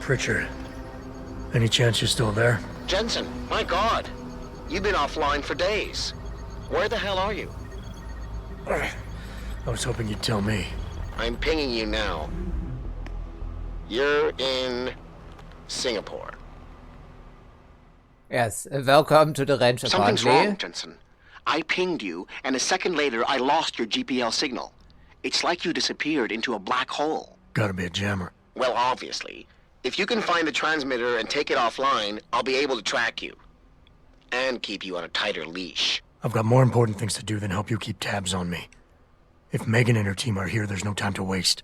Pritchard. Any chance you're still there? Jensen, my God. You've been offline for days. Where the hell are you? I was hoping you'd tell me. I'm pinging you now. You're in Singapore. Yes, welcome to the ranch Something's apparently. wrong, Jensen. I pinged you, and a second later I lost your GPL signal. It's like you disappeared into a black hole. Gotta be a jammer. Well, obviously. If you can find the transmitter and take it offline, I'll be able to track you. And keep you on a tighter leash. I've got more important things to do than help you keep tabs on me. If Megan and her team are here, there's no time to waste.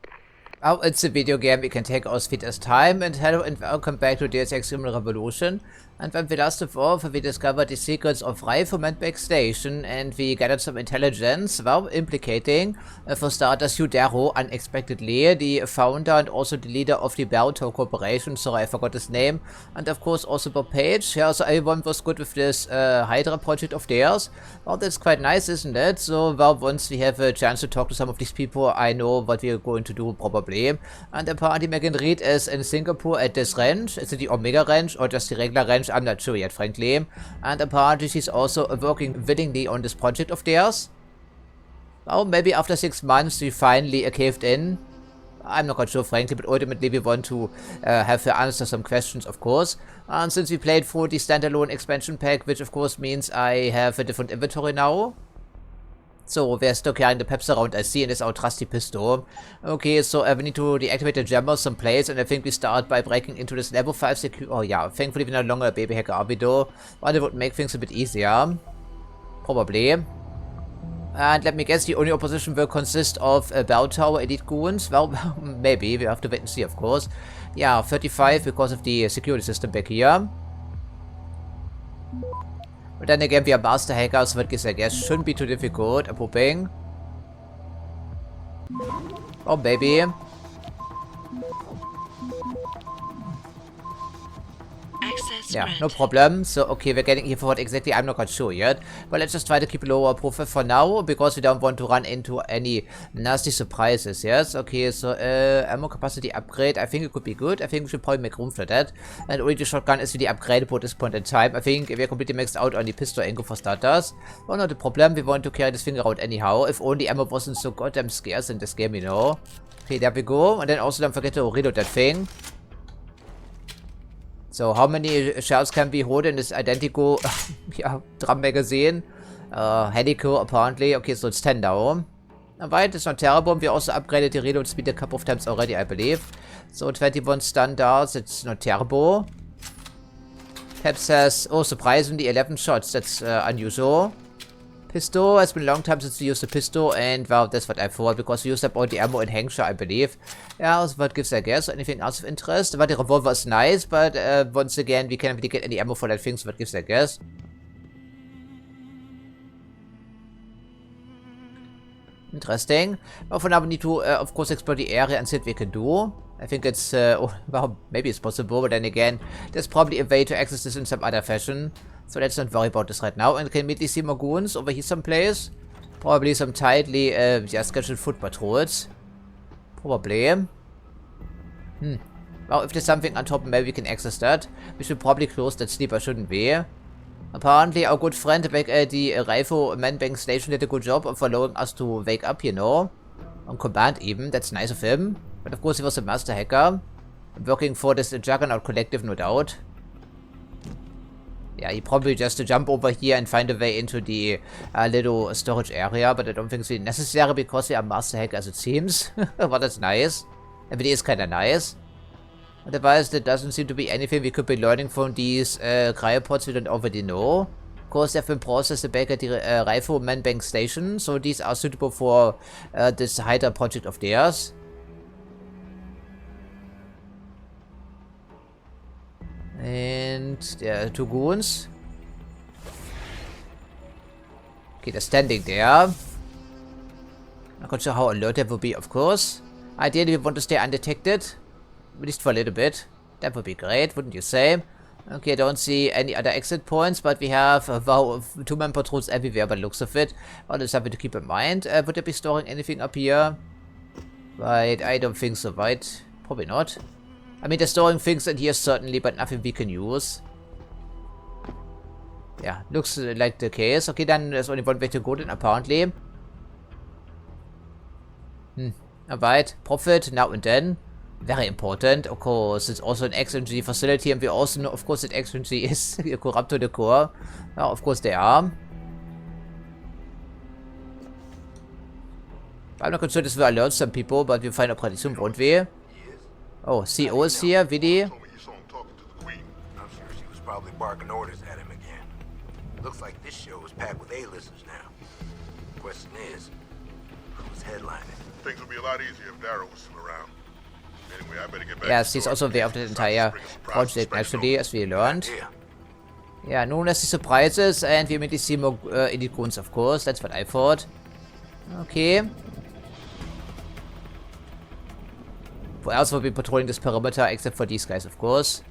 Oh, it's a video game, we can take our sweet as time, and hello and welcome back to Deus Ex Human Revolution. And when we last evolved, we discovered the secrets of Rifle Manback Station, and we gathered some intelligence, well, implicating, for starters, Yudero, unexpectedly, the founder and also the leader of the Belto Corporation, sorry, I forgot his name, and of course also Bob Page. Yeah, so everyone was good with this Hydra project of theirs. Well, that's quite nice, isn't it? So, well, once we have a chance to talk to some of these people, I know what we are going to do, probably. And apparently Megan Reed is in Singapore at this ranch. Is it the Omega Ranch or just the regular ranch? I'm not sure yet, frankly. And apparently she's also working willingly on this project of theirs. Well, maybe after 6 months she finally caved in. I'm not quite sure, frankly, but ultimately we want to have her answer some questions, of course. And since we played for the standalone expansion pack, which of course means I have a different inventory now. So, we're still carrying the peps around, I see, and it's our trusty pistol. Okay, so we need to deactivate the jammer someplace, and I think we start by breaking into this level 5 secure. Oh yeah, thankfully we're no longer a baby hacker, are we though? But it would make things a bit easier. Probably. And let me guess, the only opposition will consist of Bell Tower Elite Goons. Well, maybe, we have to wait and see, of course. Yeah, 35 because of the security system back here. But then again, we are master hackers, so I guess shouldn't be too difficult, I'm hoping. Oh, baby. Yeah, no problem. So, okay, we're getting here for what exactly, I'm not quite sure yet. But let's just try to keep a lower profile for now, because we don't want to run into any nasty surprises, yes? Okay, so, ammo capacity upgrade, I think it could be good. I think we should probably make room for that. And only the shotgun is really upgradable at this point in time. I think we're completely maxed out on the pistol angle for starters. Well, not a problem, we want to carry this thing around anyhow. If only ammo wasn't so goddamn scarce in this game, you know? Okay, there we go. And then also don't forget to reload that thing. So, how many shells can we hold in this identical yeah, drum magazine? Helical, apparently. Okay, so it's 10 now. Alright, it's not terrible. We also upgraded the reload speed a couple of times already, I believe. So, 21 standards, it's not terrible. Pep says, oh, surprisingly, 11 shots. That's unusual. Pistol, it's been a long time since we used a pistol, and well, that's what I thought, because we used up all the ammo in Hangsha, I believe. Yeah, so what gives I guess? Anything else of interest? Well, the revolver is nice, but once again, we can't really get any ammo for that thing, so what gives I guess? Interesting. Well, for now, we need to, of course, explore the area and see what we can do. I think it's, oh, well, maybe it's possible, but then again, there's probably a way to access this in some other fashion. So let's not worry about this right now. And can immediately see more goons over here someplace. Probably some tightly, yeah, scheduled foot patrols. Probably. Well, if there's something on top, maybe we can access that. We should probably close that sleeper, shouldn't we? Apparently, our good friend back at the Rifle Manbank Station did a good job of allowing us to wake up, you know. On command even, that's nice of him. But of course, he was a master hacker. Working for this Juggernaut Collective, no doubt. Yeah, he probably just to jump over here and find a way into the little storage area, but I don't think it's really necessary because we are master hacker as it seems. But that's nice. But it is kind of nice. Otherwise, there doesn't seem to be anything we could be learning from these cryopods we don't already know. Of course, they have been processed back at the Rifle Manbank Station, so these are suitable for this Hydra project of theirs. And there are 2 goons. Okay, they're standing there. Not quite sure how alert they will be, of course. Ideally, we want to stay undetected. At least for a little bit. That would be great, wouldn't you say? Okay, I don't see any other exit points, but we have wow, 2-man patrols everywhere by the looks of it. Well, that's something to keep in mind. Would they be storing anything up here? Right, I don't think so, right? Probably not. I mean, they're storing things in here certainly, but nothing we can use. Yeah, looks like the case. Okay, then there's only one way to go then, apparently. Alright, profit, now and then. Very important, of course. It's also an XNG facility, and we also know, of course, that XNG is corrupt to the core. Well, of course they are. I'm not concerned this will alert some people, but we'll find out pretty soon, won't we? Oh, CO is here, Vidi. I'm sure she was probably barking orders at him again. Looks like this show is packed with A-listers now. Question is, who's headlining? Things would be a lot easier if Darrow was still around. Anyway, I better get back. Yes, he's also there of the entire project, actually, as we learned. Yeah, known as the surprises, and we immediately see more elite goons, of course. That's what I thought. Okay. Who else will be patrolling this perimeter except for these guys, of course?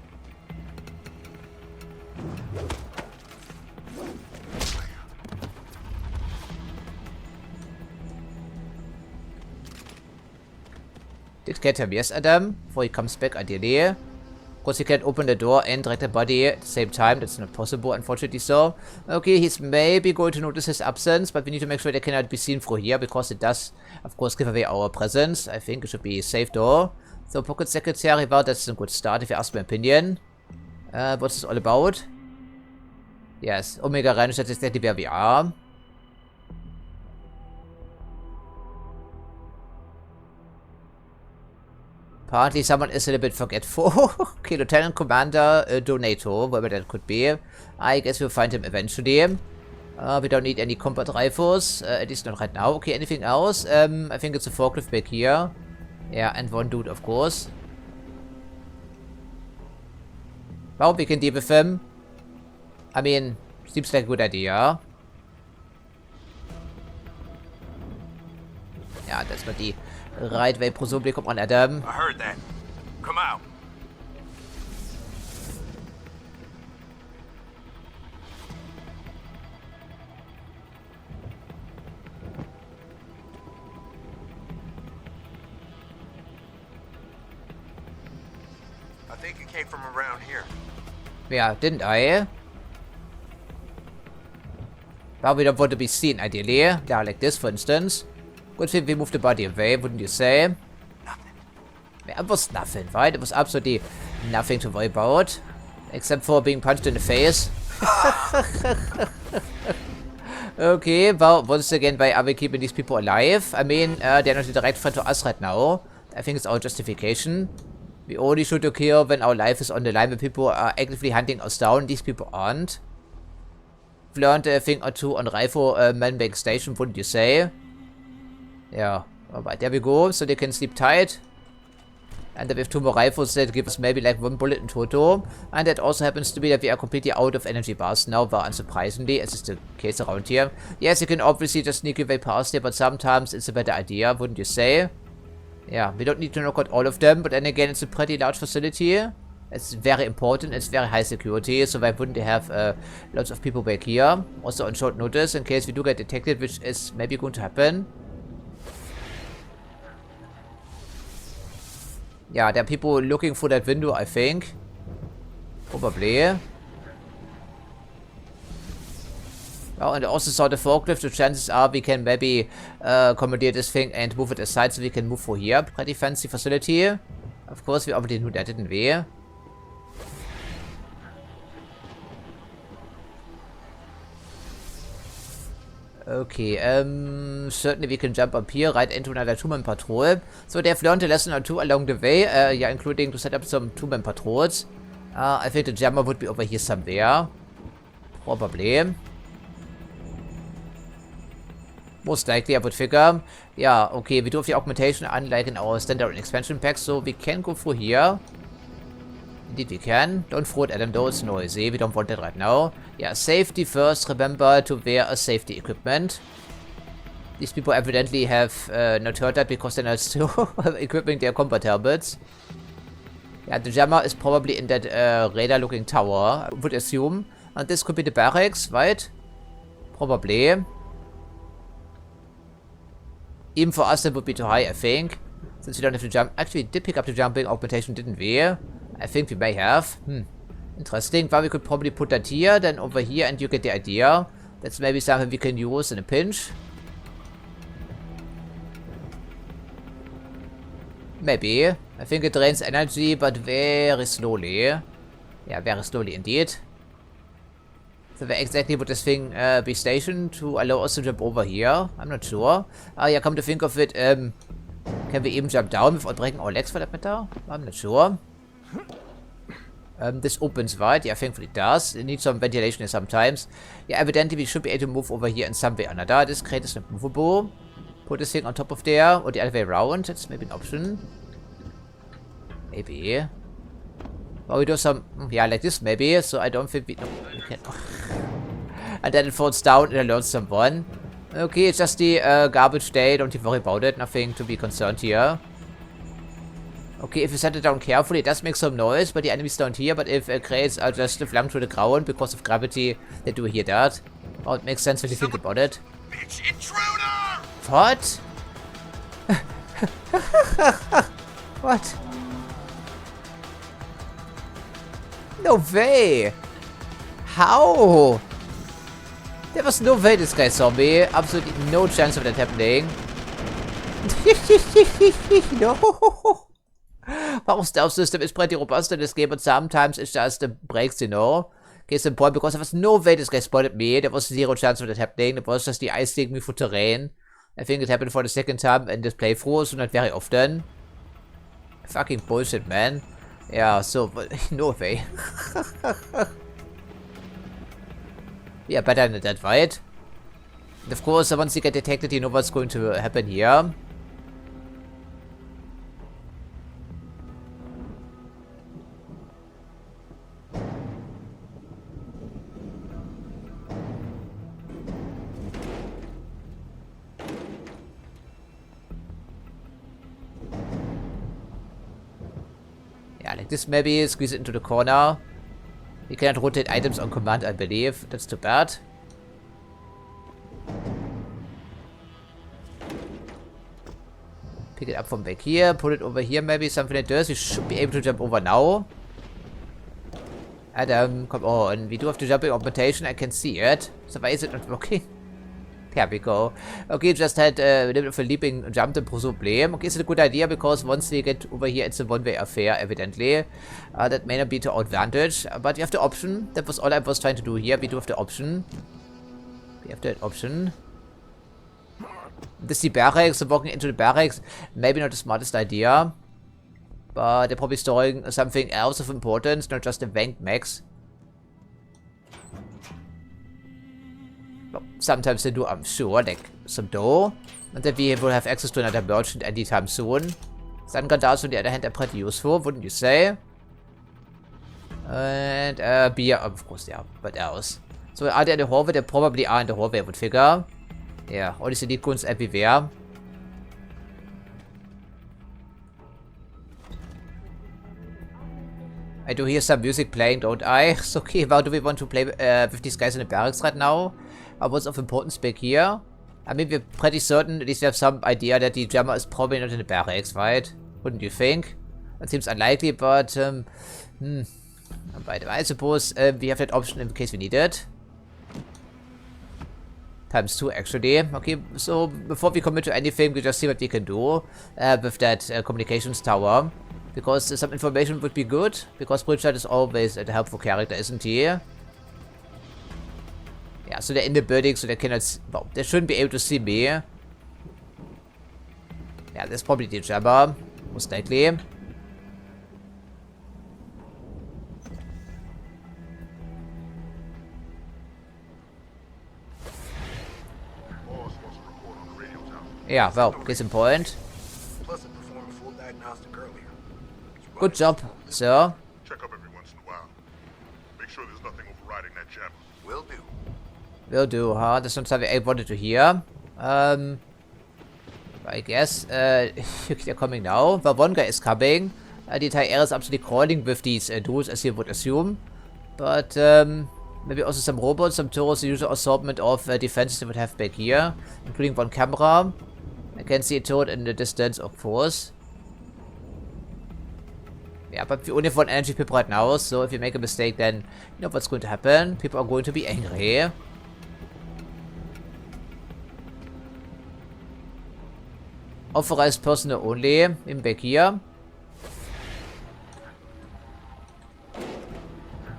Did get him, yes, Adam? Before he comes back, ideally. Of course, he can't open the door and direct the body at the same time. That's not possible, unfortunately, so. Okay, he's maybe going to notice his absence, but we need to make sure they cannot be seen through here, because it does, of course, give away our presence. I think it should be safe, though. So, Pocket Secretary, well, that's a good start, if you ask my opinion. What's this all about? Yes, Omega Rhino, that's exactly where we are. Apparently someone is a little bit forgetful. Okay, Lieutenant Commander Donato, whoever that could be. I guess we'll find him eventually. We don't need any combat rifles, at least not right now. Okay, anything else? I think it's a forklift back here. Yeah, and one dude, of course. Well, we can deal with him. I mean, seems like a good idea. Yeah, that's not the right way, presumably. Come on, Adam. I heard that. Come out. I think it came from around here. Yeah, didn't I? Well, we don't want to be seen, ideally. Yeah, like this, for instance. Good thing we moved the body away, wouldn't you say? Nothing. Yeah, it was nothing, right? It was absolutely nothing to worry about. Except for being punched in the face. Okay, well, once again, why are we keeping these people alive? I mean, they're not a direct threat to us right now. I think it's our justification. We only shoot to kill when our life is on the line, when people are actively hunting us down. These people aren't. We've learned a thing or two on Rifle Man-Bank Station, wouldn't you say? Yeah, alright, there we go. So they can sleep tight. And then we have 2 more rifles that give us maybe like 1 bullet in total. And that also happens to be that we are completely out of energy bars now, but unsurprisingly, as is the case around here. Yes, you can obviously just sneak your way past here, but sometimes it's a better idea, wouldn't you say? Yeah, we don't need to knock out all of them, but then again, it's a pretty large facility. It's very important, it's very high security, so why wouldn't they have lots of people back here? Also on short notice, in case we do get detected, which is maybe going to happen. Yeah, there are people looking for that window, I think. Probably. Well, and I also saw the forklift, so chances are we can maybe commandeer this thing and move it aside so we can move for here. Pretty fancy facility. Of course, we already knew that, didn't we? Okay, certainly we can jump up here right into another 2-man patrol. So they've learned a lesson or 2 along the way, yeah, including to set up some 2-man patrols. I think the jammer would be over here somewhere. Probably. Most likely, I would figure. Yeah, okay, we do have the augmentation unlike in our standard expansion pack, so we can go through here. Indeed we can. Don't throw it at them though, it's noisy. We don't want that right now. Yeah, safety first. Remember to wear a safety equipment. These people evidently have not heard that because they're not still equipping their combat helmets. Yeah, the jammer is probably in that radar looking tower, I would assume. And this could be the barracks, right? Probably. Even for us that would be too high, I think. Since we don't have to jump. Actually, we did pick up the jumping augmentation, didn't we? I think we may have. Interesting. Well, we could probably put that here, then over here, and you get the idea. That's maybe something we can use in a pinch. Maybe. I think it drains energy, but very slowly. Yeah, very slowly indeed. So where exactly would this thing be stationed to allow us to jump over here? I'm not sure. Yeah, come to think of it, can we even jump down without breaking our legs for that matter? I'm not sure. This opens wide. Yeah, thankfully it does. It needs some ventilation here sometimes. Yeah, evidently we should be able to move over here in some way or another. This crate is not movable. Put this thing on top of there, or the other way around. That's maybe an option. Maybe. Or we do some, yeah, like this maybe. So I don't think we, no, we can. And then it falls down and alerts someone. Okay, it's just the garbage day. Don't you worry about it. Nothing to be concerned here. Okay, if you set it down carefully, it does make some noise, but the enemies don't hear. But if crates are just flung to the ground because of gravity, they do hear that. Well, it makes sense when you think about it. Bitch intruder! What? What? No way! How? There was no way this guy saw me. Absolutely no chance of that happening. No! Our stealth system is pretty robust in this game, but sometimes it just breaks, you know. Case in point, because there was no way this guy spotted me. There was zero chance of that happening. It was just the ice taking me through terrain. I think it happened for the second time in this playthrough, so not very often. Fucking bullshit, man. Yeah, so, no way. Yeah, better than that, right? And of course, once you get detected, you know what's going to happen here. Yeah, like this maybe, squeeze it into the corner. You cannot rotate items on command, I believe. That's too bad. Pick it up from back here, put it over here maybe, something like this. We should be able to jump over now. Adam, come on. We do have the jumping augmentation, I can see it. So why is it not working? There we go. Okay, just had a little bit of a leaping jump, presumably. Okay, it's a good idea, because once we get over here, it's a one-way affair, evidently. That may not be to our advantage, but you have the option. That was all I was trying to do here. We do have the option. We have the option. This is the barracks, so walking into the barracks, maybe not the smartest idea. But they're probably storing something else of importance, not just the vanked mechs. Sometimes they do, I'm sure, like some dough. And then we will have access to another merchant anytime soon. Sun guns, on the other hand, are pretty useful, wouldn't you say? And beer, of course, yeah. What else? So are they in the hallway? They probably are in the hallway, I would figure. Yeah, all these elite guns everywhere. I do hear some music playing, don't I? So, okay, how do we want to play with these guys in the barracks right now? What's of importance back here? I mean, we're pretty certain, at least we have some idea that the jammer is probably not in the barracks, right? Wouldn't you think? That seems unlikely, but, I suppose we have that option in case we need it. ×2, actually. Okay, so before we commit to anything, we just see what we can do with that communications tower. Because some information would be good, because Bridget is always a helpful character, isn't he? Yeah, so they're in the building, so they cannot... Well, they shouldn't be able to see me. Yeah, that's probably the jammer, most likely. Yeah, well, case in point. Plus, it performed a full diagnostic earlier. Good job, sir. Check up every once in a while. Make sure there's nothing overriding that jammer. Will do. Will do, huh? That's not something I wanted to hear. I guess, they're coming now. But one guy is coming. The entire area is absolutely crawling with these dudes, as you would assume. But, maybe also some robots, some turrets, the usual assortment of defenses they would have back here. Including one camera. I can see a turret in the distance, of course. Yeah, but we only have one energy pip right now, so if you make a mistake, then you know what's going to happen. People are going to be angry. Authorized personnel only. Im back here.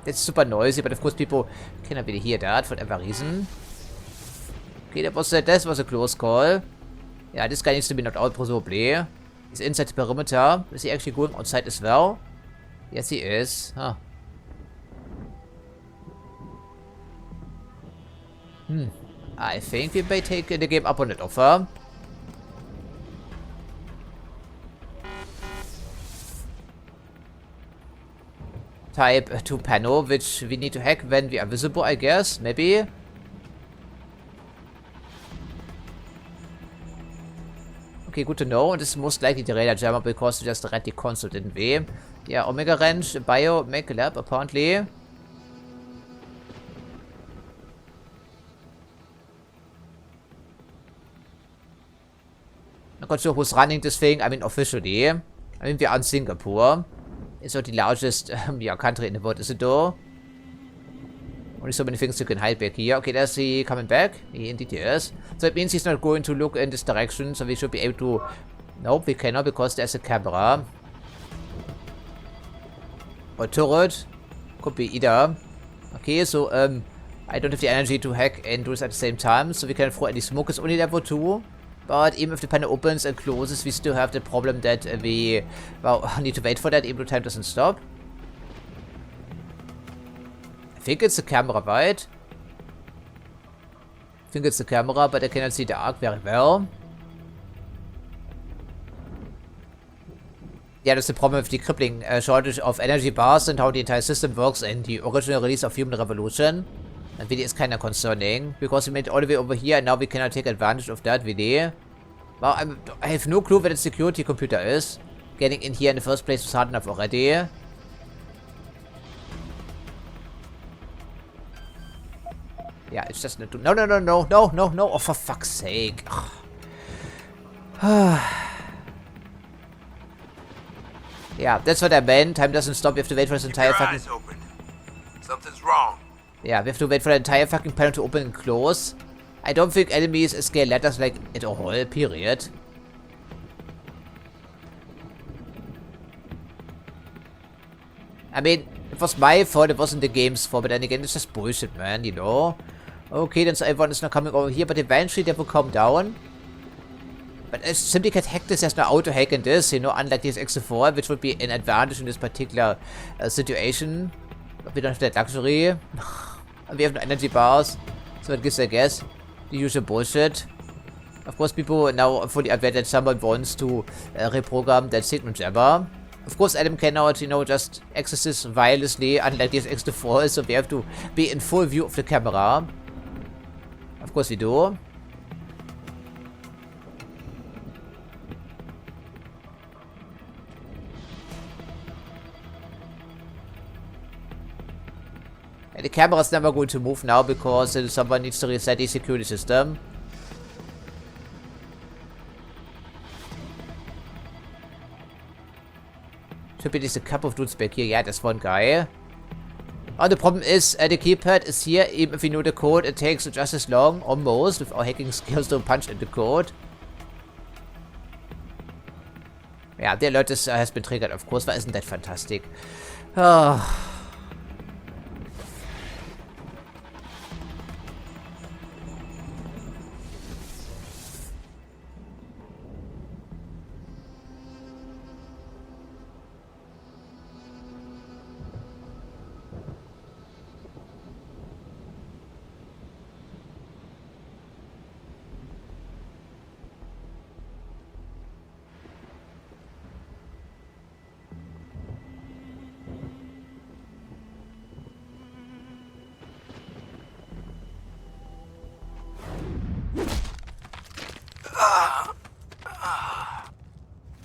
It's super noisy, but of course people cannot really hear that for whatever reason. Okay, that was a close call. Yeah, this guy needs to be knocked out presumably. He's inside the perimeter. Is he actually going outside as well? Yes, he is. Huh. I think we may take the game up on that offer. Type 2 panel, which we need to hack when we are visible, I guess. Maybe. Okay, good to know. And this is most likely the radar jammer because we just read the console, didn't we? Yeah, Omega Wrench, Bio, Make Lab, apparently. I'm not sure who's running this thing. I mean, officially. I mean, we are in Singapore. It's not the largest country in the world, is it though? Only so many things you can hide back here. Okay, there's he coming back. He indeed is. So it means he's not going to look in this direction, so we should be able to... Nope, we cannot because there's a camera. Or turret. Could be either. Okay, so I don't have the energy to hack and do this at the same time, so we can throw any smoke. It's only level 2. But even if the panel opens and closes, we still have the problem that we need to wait for that even though time doesn't stop. I think it's the camera, right? I think it's the camera, but I cannot see the arc very well. Yeah, that's the problem with the crippling shortage of energy bars and how the entire system works in the original release of Human Revolution. And really is kind of concerning, because we made it all the way over here and now we cannot take advantage of that really. Well, I have no clue where the security computer is. Getting in here in the first place was hard enough already. Yeah, it's just not... No, oh for fuck's sake. Yeah, that's what I meant. Time doesn't stop, we have to wait for this entire fucking... Something's wrong. Yeah, we have to wait for the entire fucking panel to open and close. I don't think enemies scale ladders like at all, period. I mean, it was my fault, it wasn't the game's fault, but then again, it's just bullshit, man, you know? Okay, then so everyone is not coming over here, but eventually they will calm down. But as simply can't hack this, there's no auto-hack in this, you know, unlike Deus Ex 4, which would be an advantage in this particular situation. But we don't have that luxury. We have no energy bars, so it gives, I guess, the usual bullshit. Of course, people now fully aware that someone wants to reprogram that signal jammer. Of course, Adam cannot, you know, just access this wirelessly, unlike Deus Ex 4, so we have to be in full view of the camera. Of course we do. And the camera is never going to move now because someone needs to reset the security system. Should be just a couple of dudes back here. Yeah, there's one guy. Oh, the problem is the keypad is here. Even if we know the code, it takes just as long, almost, with our hacking skills to punch in the code. Yeah, the alert has been triggered, of course. Why isn't that fantastic? Oh.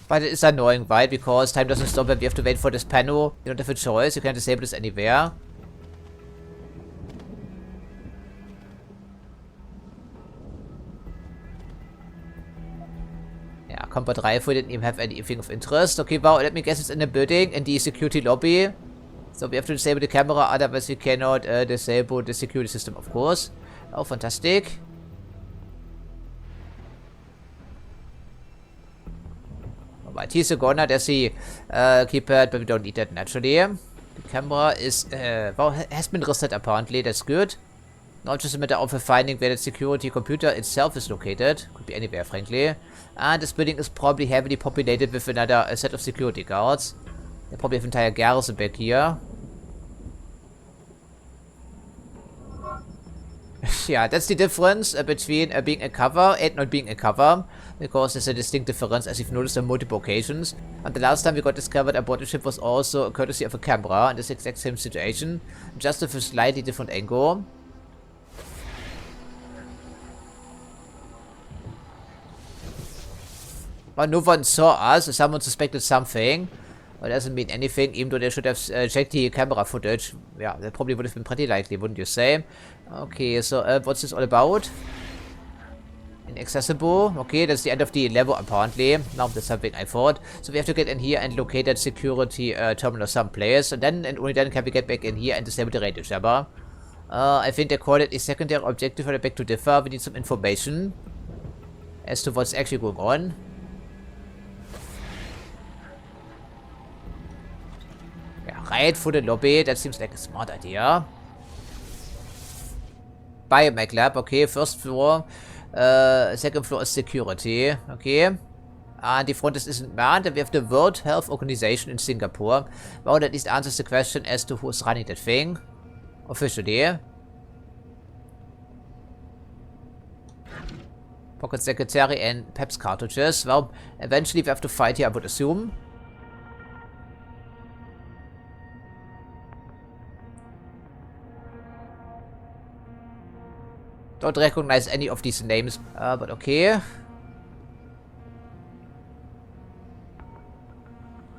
But it is annoying, right? Because time doesn't stop and we have to wait for this panel. You don't have a choice. You can't disable this anywhere. Yeah, come Combat rifle didn't even have anything of interest. Okay, well, let me guess it's in the building, in the security lobby. So we have to disable the camera, otherwise we cannot disable the security system, of course. Oh, fantastic. Alright, here's a gunner, there's the keypad, but we don't need that naturally. The camera is, well, has been reset apparently, that's good. Not just a matter of finding where the security computer itself is located. Could be anywhere, frankly. And this building is probably heavily populated with another set of security guards. They probably have entire garrison back here. Yeah, that's the difference between being a cover and not being a cover. Because there's a distinct difference, as you've noticed on multiple occasions. And the last time we got discovered aboard the ship was also courtesy of a camera in this exact same situation. Just with a slightly different angle. But no one saw us, someone suspected something. But it doesn't mean anything, even though they should have checked the camera footage. Yeah, that probably would have been pretty likely, wouldn't you say? Okay, so what's this all about? Inaccessible. Okay, that's the end of the level apparently. Now that's something I thought. So we have to get in here and locate that security terminal someplace. And then and only then can we get back in here and disable the radio jammer. I think they call it a secondary objective for the back to differ. We need some information as to what's actually going on. Right for the lobby, that seems like a smart idea. Biomech lab, okay, first floor, second floor is security, okay. And the front isn't manned, and we have the World Health Organization in Singapore. Well, that at least answers the question as to who's running that thing, officially. Pocket secretary and PEPS cartridges. Well, eventually we have to fight here, I would assume. Don't recognize any of these names, but okay.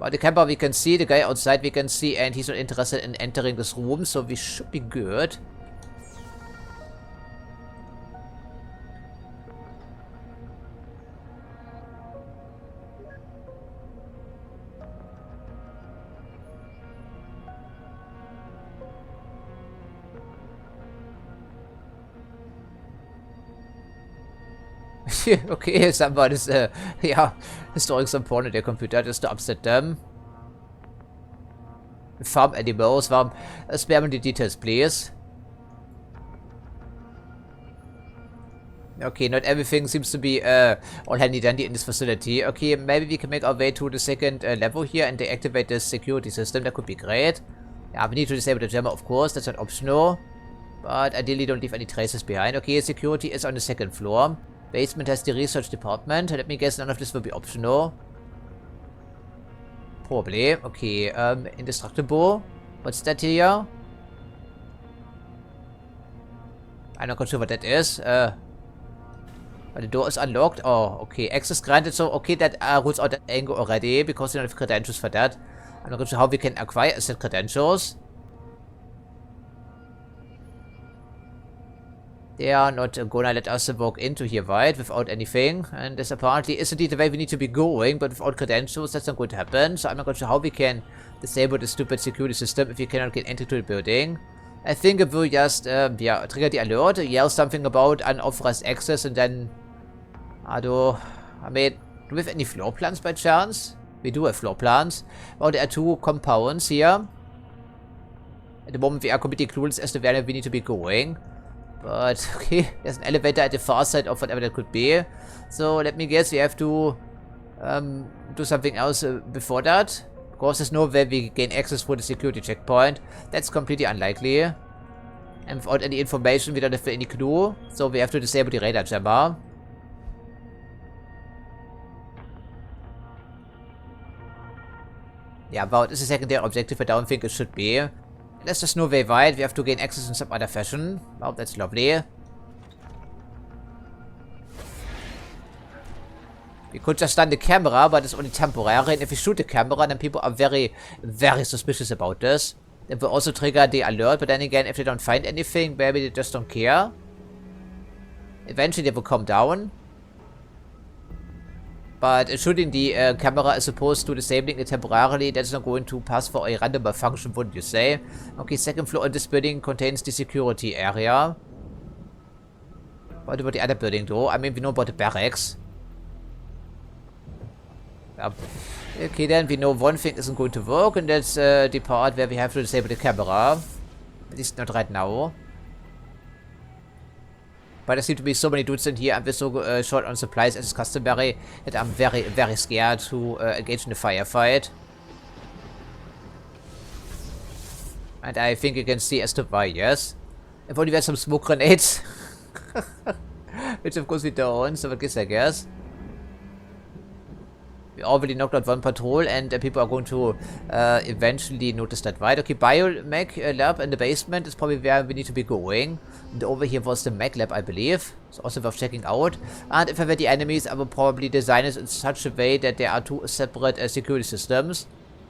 Well, the camera we can see, the guy outside we can see, and he's not interested in entering this room, so we should be good. Okay, someone is, yeah, storing some porn on their computer just to upset them. Farm animals, spare me the details, please. Okay, not everything seems to be all handy-dandy in this facility. Okay, maybe we can make our way to the second level here and deactivate the security system. That could be great. Yeah, we need to disable the jammer, of course. That's not optional. But ideally don't leave any traces behind. Okay, security is on the second floor. Basement has the research department. Let me guess none of this will be optional. Probably. Okay, indestructible. What's that here? I'm not quite sure what that is. But the door is unlocked. Oh, okay. Access granted. So, okay, that rules out that angle already because we don't have credentials for that. I'm not quite sure how we can acquire said credentials. They are not gonna let us walk into here, right, without anything. And this apparently is indeed the way we need to be going, but without credentials, that's not going to happen. So I'm not quite sure how we can disable the stupid security system if we cannot get entry to the building. I think it will just, yeah, trigger the alert, yell something about unauthorized access, and then... I mean, do we have any floor plans by chance? We do have floor plans. Well, there are two compounds here. At the moment, we are completely clueless as to where we need to be going. But, okay, there's an elevator at the far side of whatever that could be. So, let me guess, we have to do something else before that. Of course, there's no way we gain access for the security checkpoint. That's completely unlikely. And without any information, we don't have any clue. So, we have to disable the radar jammer. Yeah, well, it's a secondary objective. I don't think it should be. There's just no way wide. We have to gain access in some other fashion. Well, that's lovely. We could just stun the camera, but it's only temporary. And if we shoot the camera, then people are very, very suspicious about this. It will also trigger the alert, but then again, if they don't find anything, maybe they just don't care. Eventually, they will calm down. But shooting the camera as opposed to disabling it temporarily, that's not going to pass for a random malfunction, wouldn't you say? Okay, second floor of this building contains the security area. What about the other building though? I mean, we know about the barracks. Okay, then we know one thing isn't going to work, and that's the part where we have to disable the camera. At least not right now. But there seem to be so many dudes in here, and we're so short on supplies as is customary, that I'm very, very scared to engage in the firefight. And I think you can see as to why, yes? If only we had some smoke grenades. Which of course we don't, so I guess. We already knocked out one patrol, and people are going to eventually notice that, right? Okay, biomech lab in the basement is probably where we need to be going. And over here was the mech lab, I believe. It's also worth checking out. And if I were the enemies, I would probably design it in such a way that there are two separate security systems.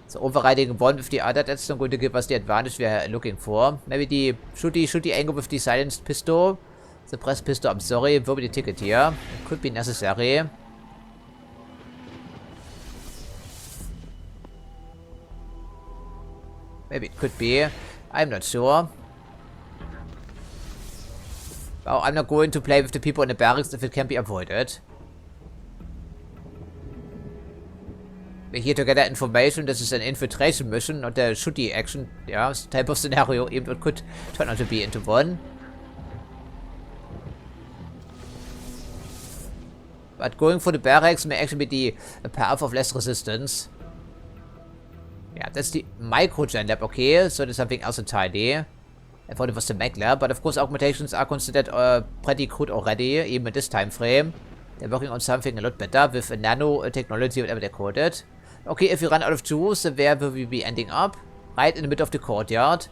So overriding one with the other, that's not going to give us the advantage we are looking for. Maybe the shoot the angle with the silenced pistol. Suppressed pistol, I'm sorry, will be the ticket here. It could be necessary. Maybe it could be. I'm not sure. Well, I'm not going to play with the people in the barracks if it can be avoided. We're here to gather information. This is an infiltration mission, not a shooty action, yeah, type of scenario. Even it could turn out to be into one. But going for the barracks may actually be the path of less resistance. Yeah, that's the microgen lab, okay, so there's something else entirely. I thought it was the mech lab, but of course augmentations are considered pretty crude already, even in this time frame. They're working on something a lot better with a nano technology, whatever they called it. Okay, if we run out of juice, where will we be ending up? Right in the middle of the courtyard.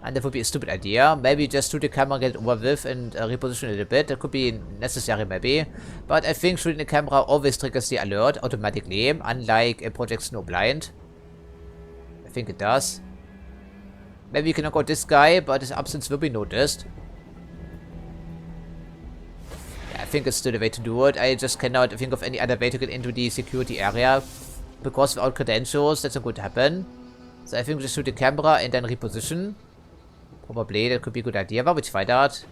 And that would be a stupid idea. Maybe just shoot the camera, get it over with, and reposition it a bit. That could be necessary, maybe. But I think shooting the camera always triggers the alert automatically, unlike a Project Snowblind. I think it does. Maybe you can knock out this guy, but his absence will be noticed. Yeah, I think it's still the way to do it. I just cannot think of any other way to get into the security area. Because without credentials, that's not going to happen. So I think we just shoot the camera and then reposition. Probably, that could be a good idea. Why would you try that?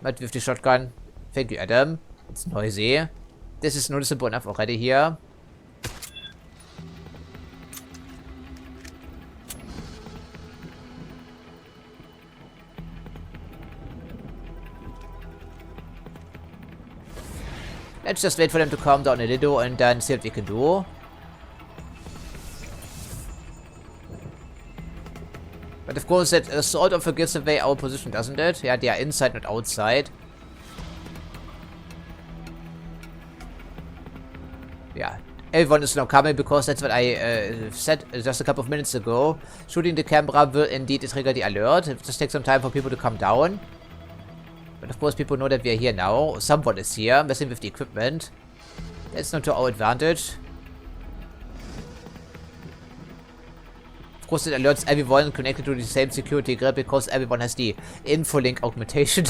But with the shotgun. Thank you, Adam. It's noisy. This is noticeable enough already here. Let's just wait for them to calm down a little and then see what we can do. But of course that sort of gives away our position, doesn't it? Yeah, they are inside, not outside. Yeah, everyone is now coming because that's what I said just a couple of minutes ago. Shooting the camera will indeed trigger the alert. It just takes some time for people to come down. But of course people know that we are here now. Someone is here, messing with the equipment. That's not to our advantage. Of course it alerts everyone connected to the same security grid because everyone has the infolink augmentation.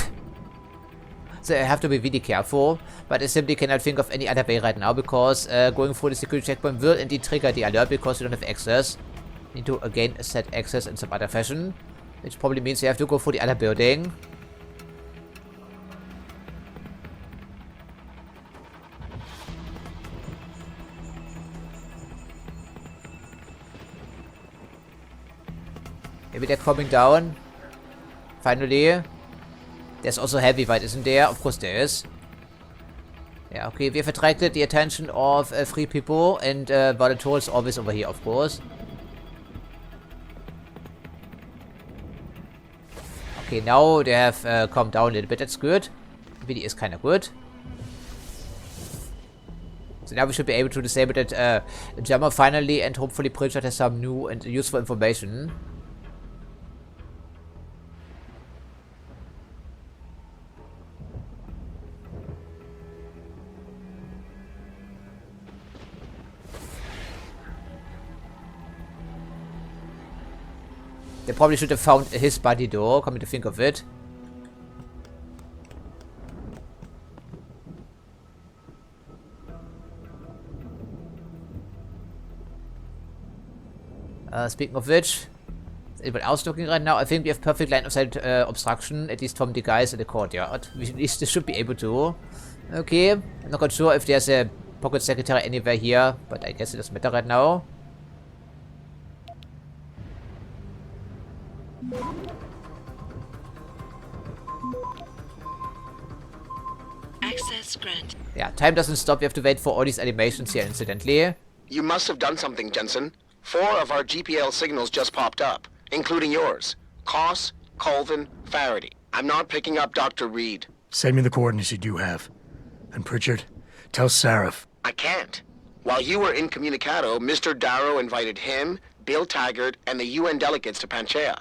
So I have to be really careful. But I simply cannot think of any other way right now because going through the security checkpoint will indeed trigger the alert because we don't have access. Need to again set access in some other fashion. Which probably means we have to go for the other building. Maybe they're coming down. Finally. There's also heavyweight, isn't there? Of course there is. Yeah, okay. We've attracted the attention of 3 people. And Volator is always over here, of course. Okay, now they have calmed down a little bit. That's good. Really is kind of good. So now we should be able to disable that jammer finally. And hopefully Pritchard has some new and useful information. They probably should have found his body though, coming to think of it. Speaking of which, is anyone else looking right now? I think we have perfect line of sight obstruction, at least from the guys in the courtyard. We at least should be able to. Okay, I'm not quite sure if there's a pocket secretary anywhere here, but I guess it doesn't matter right now. Access granted. Yeah, time doesn't stop. We have to wait for all these animations here, incidentally. You must have done something, Jensen. 4 of our GPL signals just popped up, including yours. Koss, Colvin, Faraday. I'm not picking up Dr. Reed. Send me the coordinates you do have. And Pritchard, tell Sarif. I can't. While you were incommunicado, Mr. Darrow invited him, Bill Taggart, and the UN delegates to Panchea.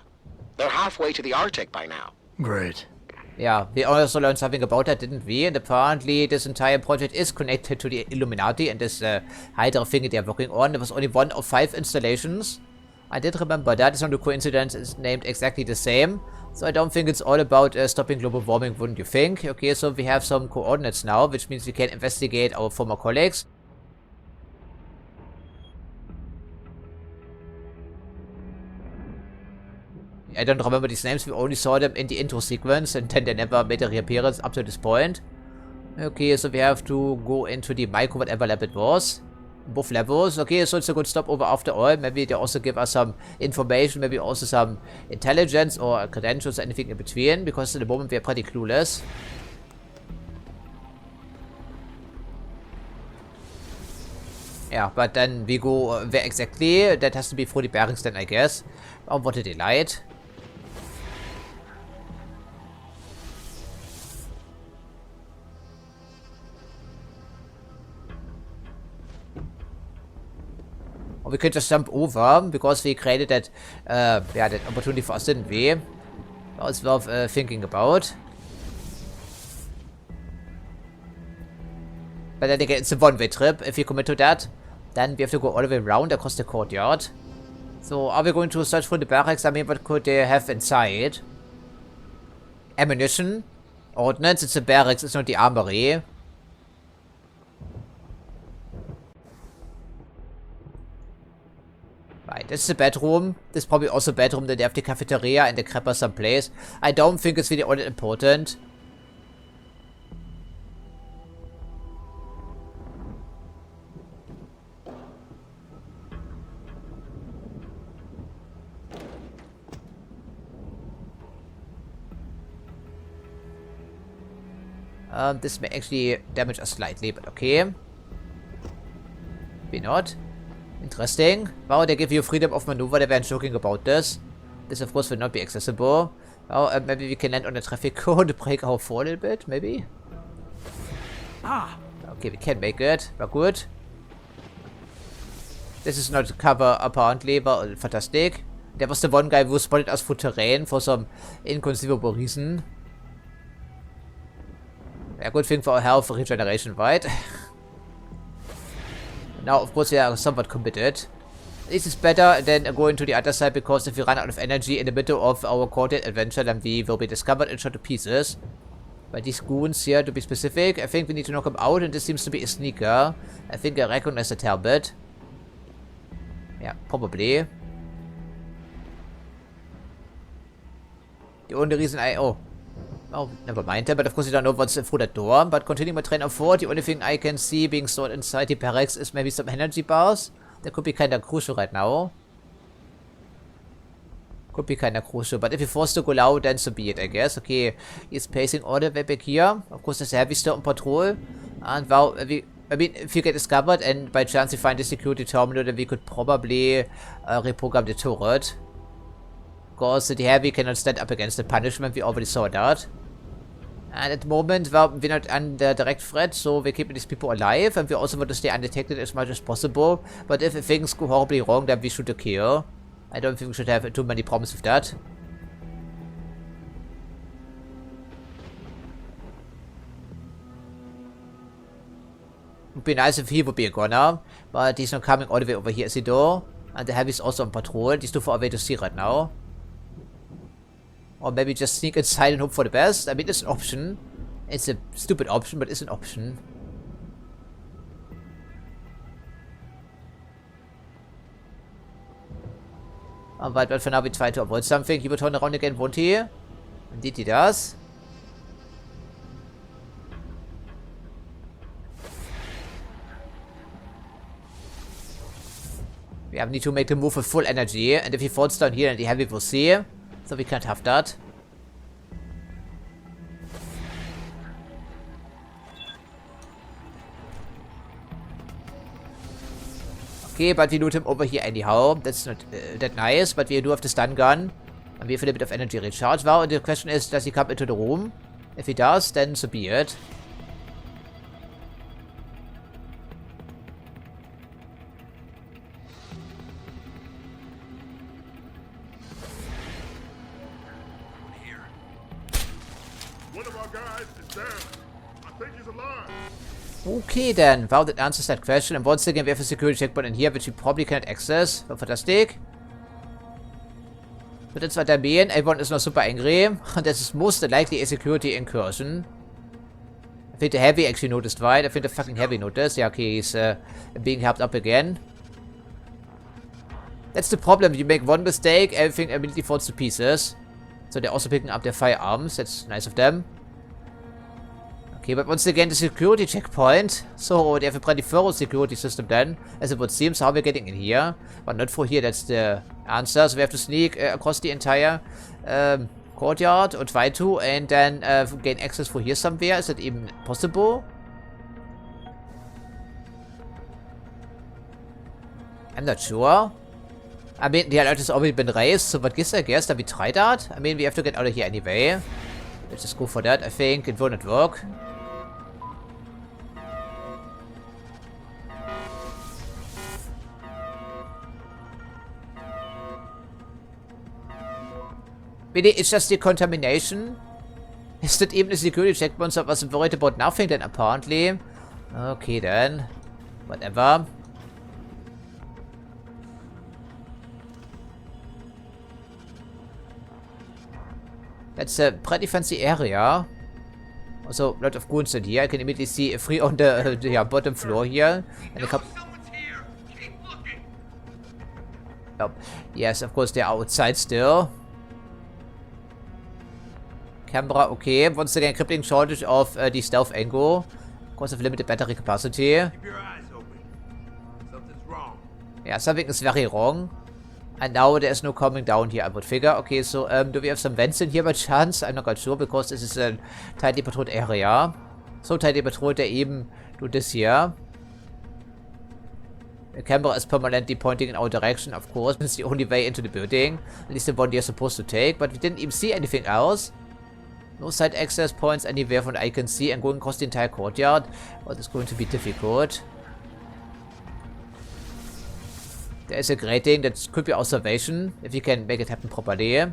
They're halfway to the Arctic by now. Great. Yeah, we also learned something about that, didn't we? And apparently this entire project is connected to the Illuminati and this Hydra thing they're working on. There was only 1 of 5 installations. I did remember that. It's not a coincidence. It's named exactly the same. So I don't think it's all about stopping global warming, wouldn't you think? Okay, so we have some coordinates now, which means we can investigate our former colleagues. I don't remember these names, we only saw them in the intro sequence and then they never made a reappearance up to this point. Okay, so we have to go into the micro whatever lab it was. Both levels. Okay, so it's a good stopover after all. Maybe they also give us some information, maybe also some intelligence or credentials or anything in between, because at the moment we are pretty clueless. Yeah, but then we go where exactly? That has to be through the barracks then, I guess. Oh, what a delight. Or we could just jump over, because we created that, yeah, that opportunity for us, didn't we? That was worth thinking about. But then again, it's a one-way trip. If we commit to that, then we have to go all the way around across the courtyard. So, are we going to search for the barracks? I mean, what could they have inside? Ammunition? Ordnance? It's a barracks, it's not the armory. Right, this is the bedroom. This is probably also a bedroom, then they have the cafeteria and the crapper someplace. I don't think it's really all that important. This may actually damage us slightly, but okay. Maybe not. Interesting. Wow, they give you freedom of maneuver. They weren't joking about this. This, of course, will not be accessible. Oh, maybe we can land on the traffic cone to break our fall a little bit, maybe? Ah. Okay, we can make it. We're good. This is not cover, apparently. Well, fantastic. There was the one guy who spotted us through terrain for some inconceivable reason. A good thing for our health regeneration, right? Now, of course, we are somewhat committed. This is better than going to the other side, because if we run out of energy in the middle of our coordinate adventure, then we will be discovered and shot to pieces. By these goons here, to be specific, I think we need to knock them out, and this seems to be a sneaker. I think I recognize the Talbot. Yeah, probably. The only reason oh, never mind that, but of course you don't know what's through that door. But continuing my train of thought, the only thing I can see being stored inside the barracks is maybe some energy bars. That could be kinda crucial right now. Could be kinda crucial, but if you're forced to go loud, then so be it, I guess. Okay, he's pacing all the way back here. Of course, there's a heavy still on patrol. And well, I mean, if you get discovered and by chance you find the security terminal, then we could probably reprogram the turret. Because the heavy cannot stand up against the punishment, we already saw that. And at the moment, well, we're not under direct threat, so we're keeping these people alive, and we also want to stay undetected as much as possible. But if things go horribly wrong, then we shoot to kill. I don't think we should have too many problems with that. Would be nice if he would be a gunner, but he's not coming all the way over here, is he though? And the heavy is also on patrol. He's too far away to see right now. Or maybe just sneak inside and hope for the best. I mean, it's an option. It's a stupid option, but it's an option. But for now we try to avoid something. You will turn around again, won't he? Indeed he does. We need to make the move with full energy, and if he falls down here, then the heavy will see. So we can't have that. Okay, but we loot him over here anyhow. That's not that nice, but we do have the stun gun. And we have a little bit of energy recharge. Well, the question is, does he come into the room? If he does, then so be it. One of our guys is down. I think he's alive. Okay then, wow, that answers that question. And once again, we have a security checkpoint in here, which we probably cannot access. So fantastic. But that's what I mean. Everyone is now super angry. And this is most likely a security incursion. I think the heavy actually noticed, right? I think the fucking heavy noticed. Yeah, okay, he's being helped up again. That's the problem. You make one mistake, everything immediately falls to pieces. So they're also picking up their firearms. That's nice of them. Okay, but once again, the security checkpoint. So they have a pretty thorough security system then, as it would seem. So how we're getting in here? But not for here, that's the answer. So we have to sneak across the entire courtyard, or try to, and then gain access for here somewhere. Is that even possible? I'm not sure. I mean, the alert has already been raised, so what gives I guess that we try that? I mean, we have to get out of here anyway. Let's just go for that. I think it will not work. Really, it's just the contamination. Is that even a security checkpoint? So I was worried about nothing then, apparently. Okay then. Whatever. That's a pretty fancy area. Also, a lot of goons in here. I can immediately see three on the bottom floor here. And a couple. Oh, yes, of course, they're outside still. Camera, okay. Once again, crippling shortage of the stealth angle. Because of limited battery capacity. Keep your eyes open. Something's wrong. Yeah, something is very wrong. And now there's no coming down here, I would figure. Okay, so do we have some vents in here by chance? I'm not quite sure, because this is a tightly patrolled area. So tightly patrolled, they even do this here. The camera is permanently pointing in our direction, of course. It's the only way into the building. At least the one they're supposed to take. But we didn't even see anything else. No side access points anywhere from what I can see. And going across the entire courtyard. Well, it's going to be difficult. There is a grating that could be observation, if you can make it happen properly.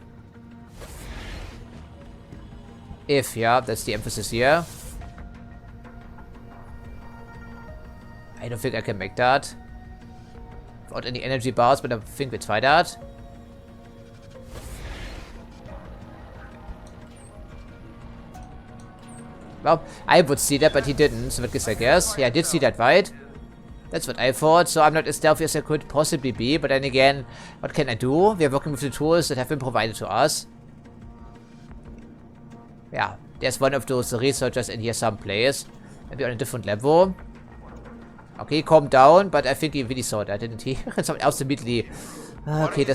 If, yeah, that's the emphasis here. I don't think I can make that. Without any energy bars, but I think we try that. Well, I would see that, but he didn't, so I guess. Yeah, I did see that, right? That's what I thought, so I'm not as stealthy as I could possibly be, but then again, what can I do? We are working with the tools that have been provided to us. Yeah, there's one of those researchers in here someplace. Maybe on a different level. Okay, calm down, but I think he really saw that, didn't he? Someone else immediately... Okay, it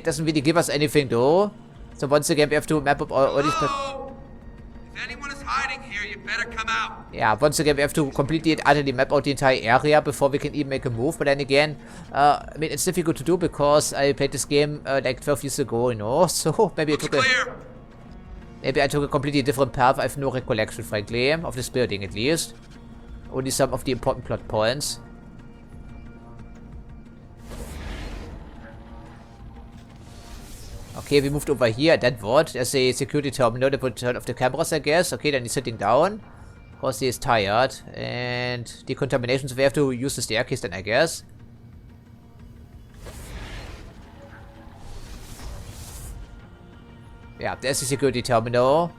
doesn't really give us anything though. So once again, we have to map up all these... If anyone is hiding here, you better come out. Yeah, once again, we have to completely and utterly map out the entire area before we can even make a move. But then again, I mean, it's difficult to do because I played this game like 12 years ago, you know. So maybe I took a completely different path. I have no recollection, frankly, of this building at least. Only some of the important plot points. Okay, we moved over here. That what? There's a security terminal that would turn off the cameras, I guess. Okay, then he's sitting down. Of course, he is tired. And decontamination, so we have to use the staircase then, I guess. Yeah, there's the security terminal.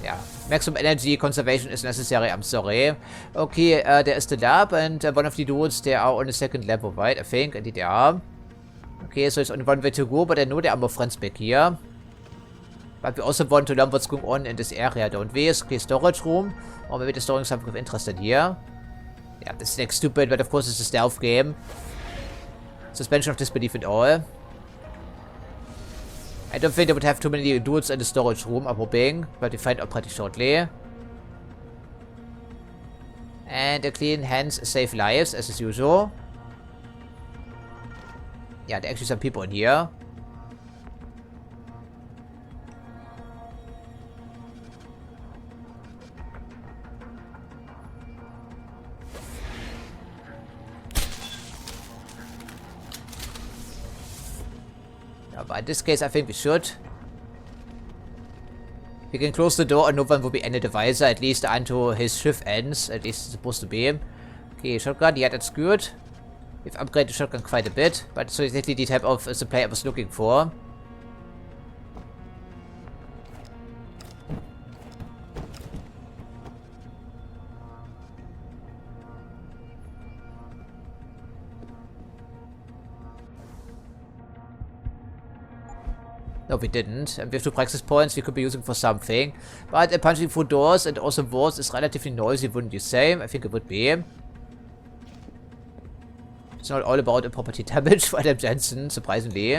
Yeah, Maximum energy conservation is necessary, I'm sorry. Okay, there is the lab, and one of the dudes, they are on the second level, right? I think, indeed they are. Okay, so it's only one way to go, but I know there are more friends back here. But we also want to learn what's going on in this area, don't we? Okay, storage room. Or maybe the storing something of interest in here. Yeah, this is like stupid, but of course it's a stealth game. Suspension of disbelief and all. I don't think they would have too many dudes in the storage room, I'm hoping, but we find out pretty shortly. And a clean hands save lives, as is usual. Yeah, there are actually some people in here. But in this case, I think we should. We can close the door and no one will be any device, at least until his shift ends. At least it's supposed to be. Okay, shotgun, yeah, that's good. We've upgraded the shotgun quite a bit, but it's exactly the type of supply I was looking for. No, we didn't. And we have 2 praxis points we could be using for something. But punching through doors and also walls is relatively noisy, wouldn't you say? I think it would be. It's not all about property damage for Adam Jensen, surprisingly.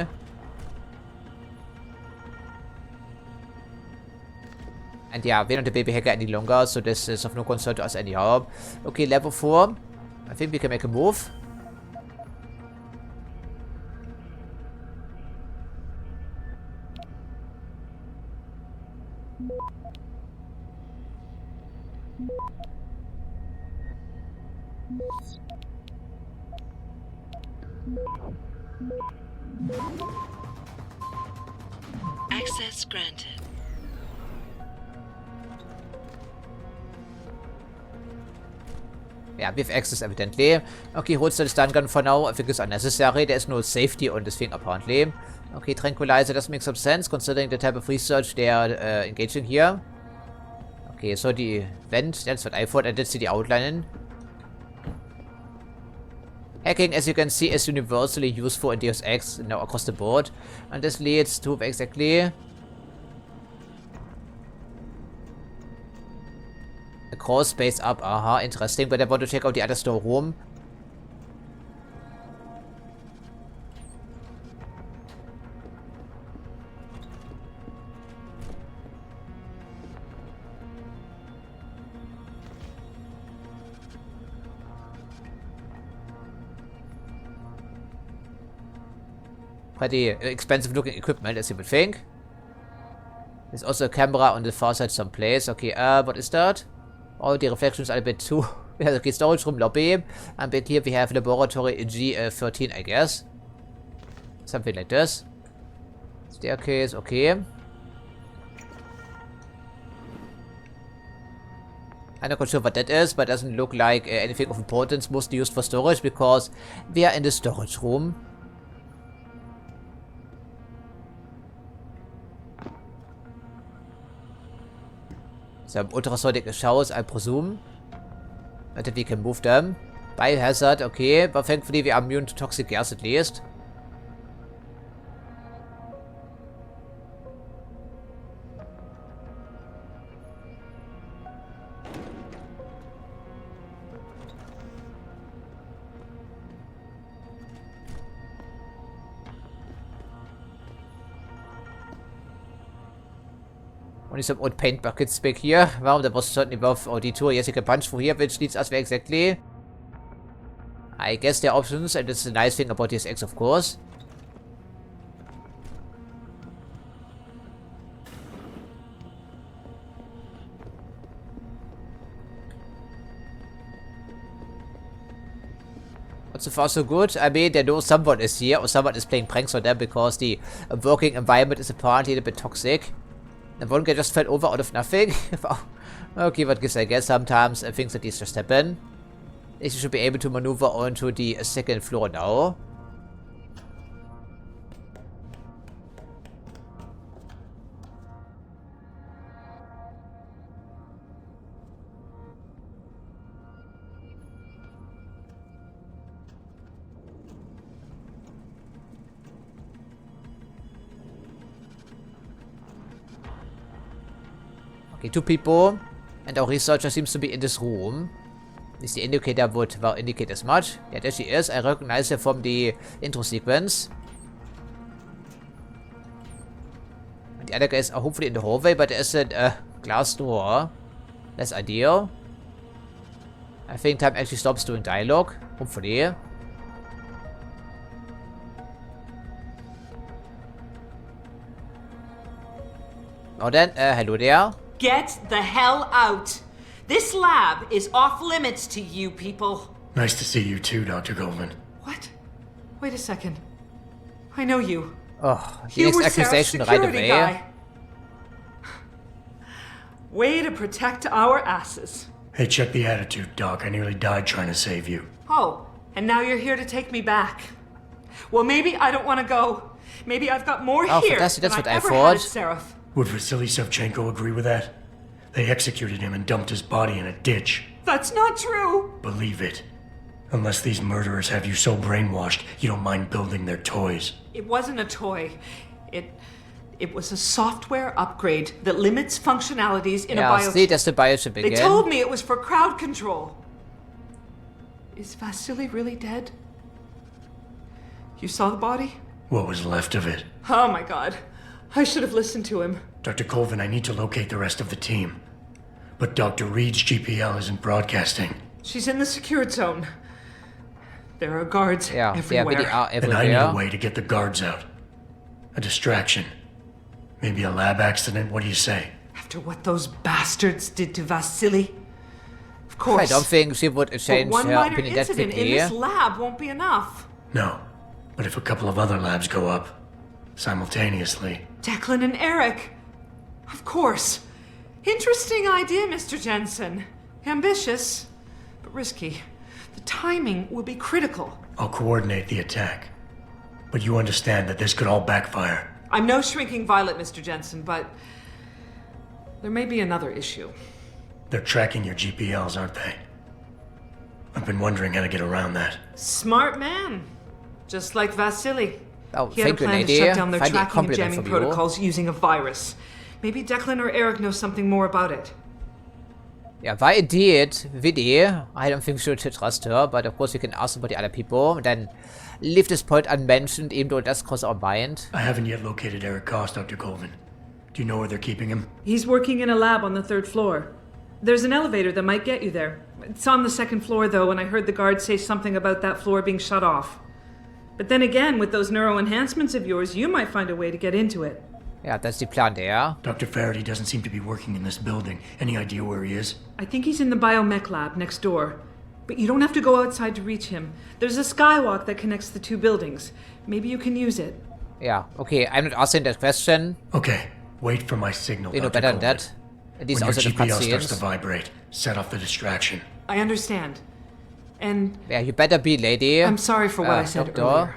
And yeah, we're not the baby hacker any longer, so this is of no concern to us anyhow. Okay, level 4. I think we can make a move. Access granted. Yeah, we have access evidently. Okay, holds the stun gun for now. I think it's unnecessary. There is no safety on this thing apparently. Okay, tranquilizer doesn't make some sense considering the type of research they are engaging here. Okay, so the vent, that's what I thought. I did see the outline. Hacking, as you can see, is universally useful in Deus Ex now across the board. And this leads to exactly a crawl space up. Aha, interesting. But I want to check out the other storeroom. Pretty expensive looking equipment, as you would think. There's also a camera on the far side someplace. Okay, what is that? Oh, the reflections are a bit too... Okay, storage room lobby. And back here we have laboratory G13, I guess. Something like this. Staircase, okay. I'm not quite sure what that is, but doesn't look like anything of importance. Mostly used for storage because we are in the storage room. Some ultrasonic showers, I presume. Not that we can move them. Biohazard, okay. But thankfully we are immune to toxic gas at least. Only some old paint buckets back here. Wow, that was certainly worth our detour. Yes, you can punch through here, which leads us where exactly? I guess there are options, and it's a nice thing about Deus Ex, of course. But so far so good. I mean, they know someone is here, or someone is playing pranks on them, because the working environment is apparently a bit toxic. And one guy just fell over out of nothing. Okay, what gives I guess sometimes things like these just happen. You should be able to maneuver onto the second floor now. Okay, 2 people. And our researcher seems to be in this room. Is the indicator would indicate as much? Yeah, there she is. I recognize her from the intro sequence. And the other guys are hopefully in the hallway, but there is a glass door. That's ideal. I think time actually stops doing dialogue. Hopefully. Oh then, hello there. Get the hell out! This lab is off limits to you people. Nice to see you too, Dr. Goldman. What? Wait a second. I know you. Oh, the You next were accusation Sarah's right security away. guy. Way to protect our asses. Hey, check the attitude, Doc. I nearly died trying to save you. Oh, and now you're here to take me back. Well, maybe I don't want to go. Maybe I've got more Oh, here fantastic, than that's what I I ever thought. had at Seraph. Would Vasily Savchenko agree with that? They executed him and dumped his body in a ditch. That's not true. Believe it. Unless these murderers have you so brainwashed, you don't mind building their toys. It wasn't a toy. It was a software upgrade that limits functionalities in a Yeah, biochip. see, that's the biochip They again. told me it was for crowd control. Is Vasily really dead? You saw the body? What was left of it? Oh my god. I should have listened to him. Dr. Colvin, I need to locate the rest of the team. But Dr. Reed's GPL isn't broadcasting. She's in the secured zone. There are guards Yeah, everywhere. really are And I need everywhere. a way to get the guards out. A distraction. Maybe a lab accident, what do you say? After what those bastards did to Vasily? Of course. I don't think she would But change one her minor opinion that incident in quickly. this lab won't be enough. No. But if a couple of other labs go up, simultaneously... Declan and Eric. Of course. Interesting idea, Mr. Jensen. Ambitious, but risky. The timing will be critical. I'll coordinate the attack. But you understand that this could all backfire. I'm no shrinking violet, Mr. Jensen, but there may be another issue. They're tracking your GPLs, aren't they? I've been wondering how to get around that. Smart man. Just like Vasily. Oh, He had a thank you, plan to lady. shut down their Finally a tracking and compliment jamming from you. protocols using a virus. Maybe Declan or Eric know something more about it. Yeah, why indeed, Vidi. I don't think we should trust her, but of course we can ask about the other people, and then leave this point unmentioned, even though it does cross our mind. I haven't yet located Eric Koss, Dr. Colvin. Do you know where they're keeping him? He's working in a lab on the 3rd floor. There's an elevator that might get you there. It's on the 2nd floor, though, and I heard the guard say something about that floor being shut off. But then again, with those neuro enhancements of yours, you might find a way to get into it. Yeah, that's the plan there. Dr. Faraday doesn't seem to be working in this building. Any idea where he is? I think he's in the biomech lab next door. But you don't have to go outside to reach him. There's a skywalk that connects the 2 buildings. Maybe you can use it. Yeah, okay, I'm not asking that question. Okay, wait for my signal, You know Dr. better than Colvin. that. And these When your also the GPL starts to cutscenes. vibrate, set off the distraction. I understand. And Yeah, you better be, lady. I'm sorry for what I said doctor. earlier.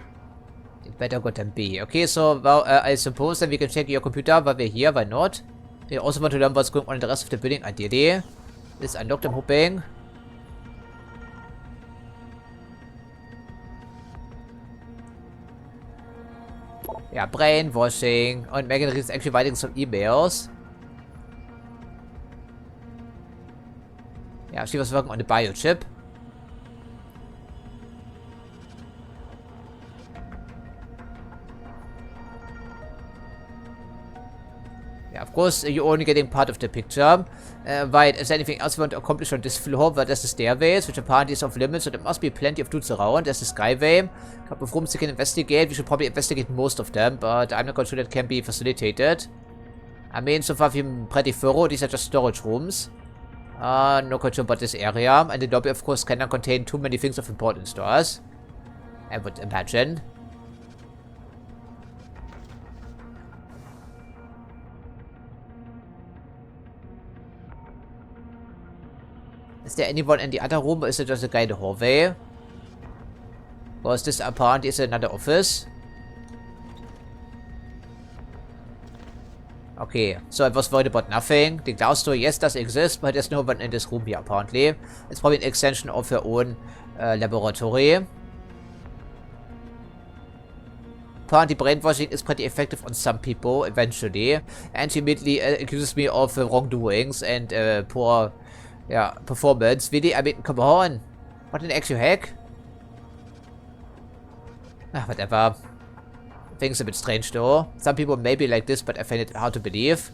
You better go and be. Okay, so, well, I suppose that we can check your computer while we're here, why not? We also want to learn what's going on in the rest of the building, ideally. It's unlocked, I'm hoping. Yeah, brainwashing. And Megan is actually writing some emails. Yeah, she was working on the biochip. Yeah, of course, you're only getting part of the picture. Right, is there anything else you want to accomplish on this floor? Well, there's the stairways, which apparently is off limits, so there must be plenty of dudes around. There's the skyway. A couple of rooms you can investigate. We should probably investigate most of them, but I'm not quite sure that can be facilitated. I mean, so far we've been pretty thorough. These are just storage rooms. No quite sure about this area. And the lobby, of course, cannot contain too many things of importance to us, I would imagine. Is there anyone in the other room, or is it just a guy in the hallway? Was this apparently is another office? Okay, so I was worried about nothing. The glass door, yes, does exist, but there's no one in this room here, apparently. It's probably an extension of her own laboratory. apparently brainwashing is pretty effective on some people eventually, and she immediately accuses me of wrongdoings and poor, yeah, performance. Really, I mean, come on, what an actual heck? Ah, whatever. Things a bit strange though. Some people may be like this, but I find it hard to believe.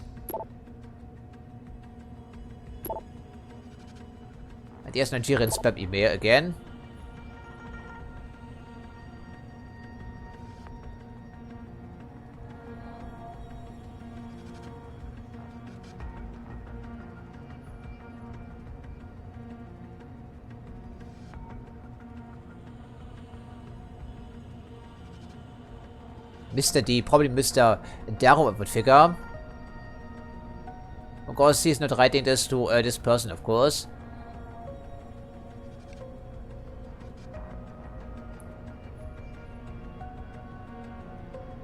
And here's Nigerian spam email again. Mr. D, probably Mr. Darrow, I would figure. Of course, he's not writing this to this person, of course.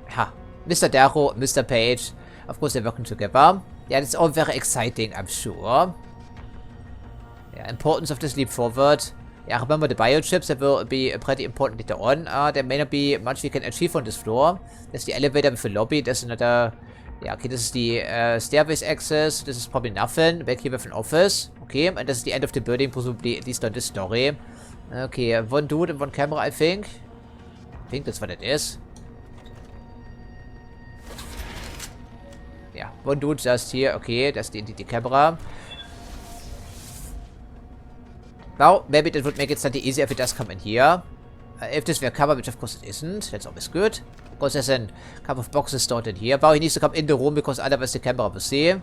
Ha. Mr. Darrow, Mr. Page. Of course, they're working together. Yeah, it's all very exciting, I'm sure. Yeah, importance of this leap forward. Yeah, remember the biochips, that will be pretty important later on. There may not be much we can achieve on this floor. There's the elevator with the lobby. There's another... Yeah, okay, this is the stairways access. This is probably nothing. Back here with an office. Okay, and this is the end of the building, presumably, at least on this story. Okay, one dude and one camera, I think. I think that's what it is. Yeah, one dude just here. Okay, that's the camera. Now, maybe that would make it slightly easier if it does come in here. If this were covered, which of course it isn't, that's always good. Of course, there's a couple of boxes stored in here. Wow, he needs to come in the room because otherwise the camera will see.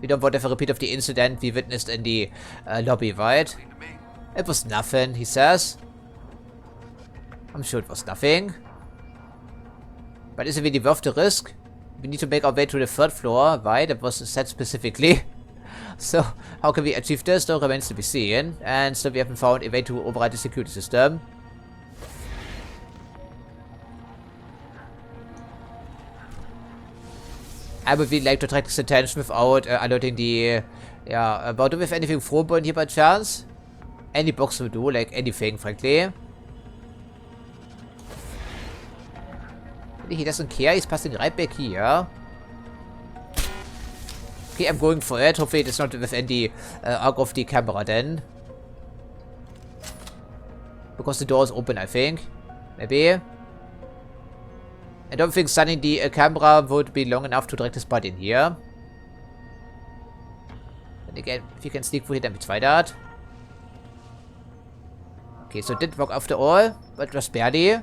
We don't want to have a repeat of the incident we witnessed in the lobby, right? It was nothing, he says. I'm sure it was nothing. But is it really worth the risk? We need to make our way to the 3rd floor, right? That was said specifically. So, how can we achieve this? Still remains to be seen. And still we haven't found a way to override the security system. I would really like to attract his attention without alerting the... Yeah, do we have anything throwable in here by chance? Any box will do, like anything, frankly. He doesn't care, he's passing right back here. Okay, I'm going for it. Hopefully it's not within the arc of the camera then. Because the door is open, I think. Maybe. I don't think sunning the camera would be long enough to direct his body in here. And again, if you can sneak through here, then we try that. Okay, so it didn't work after all, but just barely.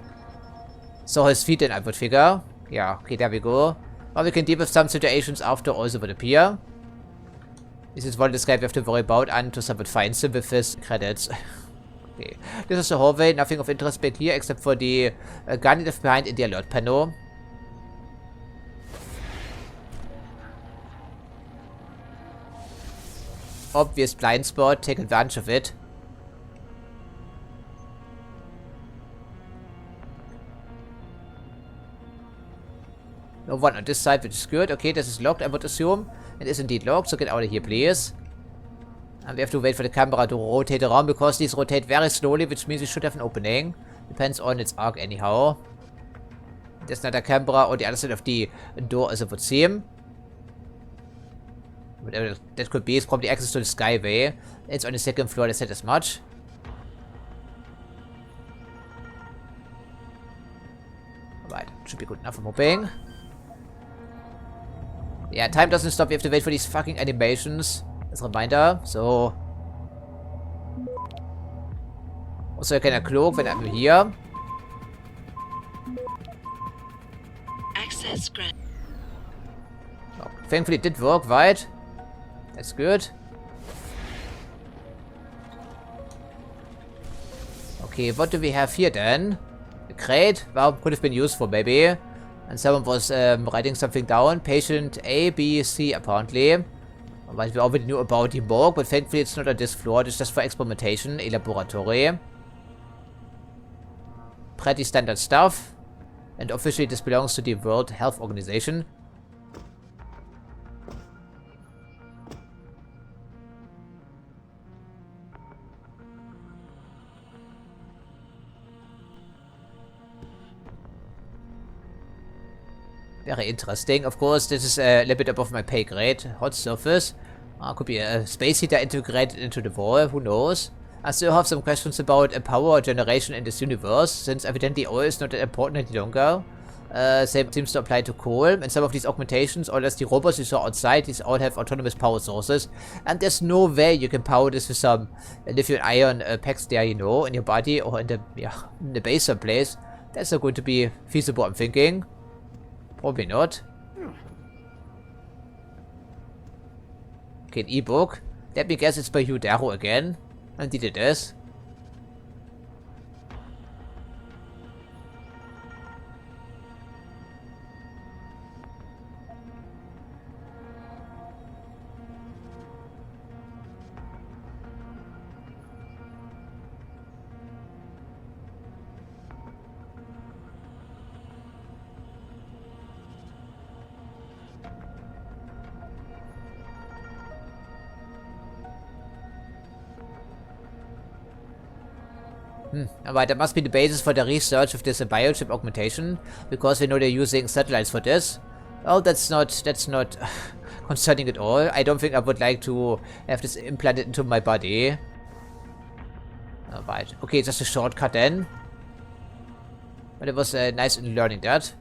So his feet then, I would figure. Yeah, okay, there we go. But we can deal with some situations after also would appear. This is one of the guy we have to worry about until someone finds him with his credits. Okay. This is the hallway, nothing of interest back here except for the gun left behind in the alert panel. Obvious blind spot, take advantage of it. No one on this side, which is good. Okay, this is locked, I would assume. It is indeed locked, so get out of here, please. And we have to wait for the camera to rotate around, because these rotate very slowly, which means we should have an opening. Depends on its arc anyhow. There's another camera on the other side of the door, as it would seem. Whatever that could be, is probably access to the skyway. It's on the 2nd floor, they said as much. Alright, should be good enough, I'm hoping. Yeah, time doesn't stop. We have to wait for these fucking animations. As a reminder, so... Also, I can cloak when I'm here. Access granted. Oh, thankfully it did work, right? That's good. Okay, what do we have here then? A crate? Well, could have been useful, maybe. And someone was writing something down. Patient A, B, C, apparently. But we already knew about the morgue, but thankfully it's not on this floor. It's just for experimentation, a laboratory. Pretty standard stuff. And officially this belongs to the World Health Organization. Very interesting. Of course, this is a little bit above my pay grade. Hot surface. Could be a space heater integrated into the wall, who knows. I still have some questions about power generation in this universe, since evidently oil is not that important any longer. Same seems to apply to coal, and some of these augmentations, or as the robots you saw outside, these all have autonomous power sources. And there's no way you can power this with some lithium-ion packs there, you know, in your body, or in the base someplace. That's not going to be feasible, I'm thinking. Probably not. Okay, an e-book. Let me guess it's by Hugh Darrow again. Indeed it is. Alright, that must be the basis for the research of this biochip augmentation, because we know they're using satellites for this. Well, that's not concerning at all. I don't think I would like to have this implanted into my body. Alright, okay, just a shortcut then. But it was nice in learning that.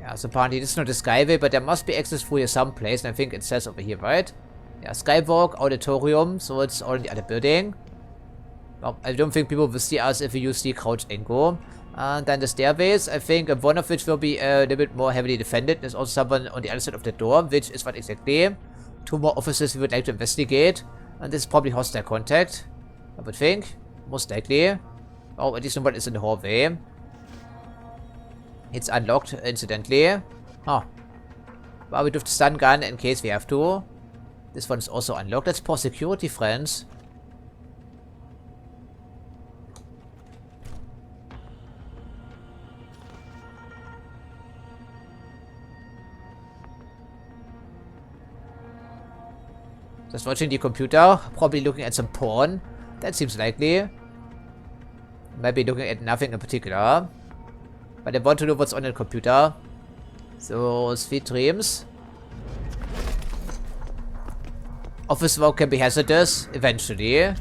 Yeah, so apparently this is not a skyway, but there must be access through here someplace, and I think it says over here, right? Yeah, skywalk, auditorium, so it's all in the other building. Well, I don't think people will see us if we use the crouch angle. And then the stairways, I think one of which will be a little bit more heavily defended. There's also someone on the other side of the door, which is what exactly? 2 more officers we would like to investigate. And this is probably hostile contact, I would think. Most likely. Oh, at least someone is in the hallway. It's unlocked, incidentally. Huh. Well, we do have the stun gun in case we have to. This one is also unlocked. Let's pause security, friends. Just watching the computer. Probably looking at some porn. That seems likely. Maybe looking at nothing in particular. But I want to know what's on the computer. So, sweet dreams. Office work can be hazardous, eventually.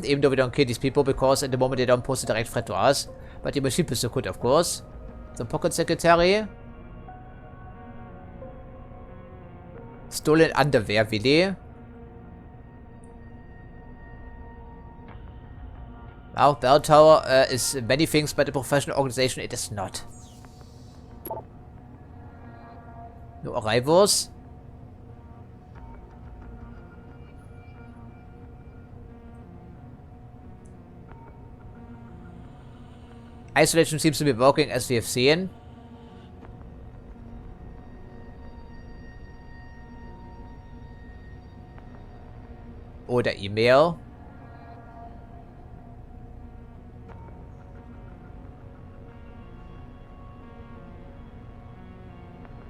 Even though we don't kill these people, because at the moment they don't pose a direct threat to us. But the machine pistol could, of course. Some pocket secretary. Stolen underwear, really. Wow, Bell Tower is many things, but a professional organization it is not. No arrivals. Isolation seems to be working as we have seen. Oder email.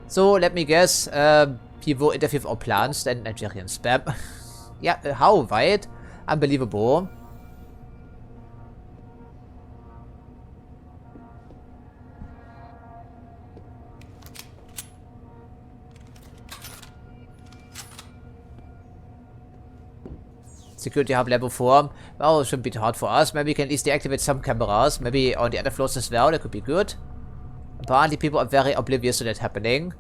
So, let me guess, he will interfere with our plans, then Nigerian spam. Yeah, how weit? Unbelievable. Security hub level 4. Well, it shouldn't be too hard for us. Maybe we can at least deactivate some cameras. Maybe on the other floors as well. That could be good. Apparently people are very oblivious to that happening.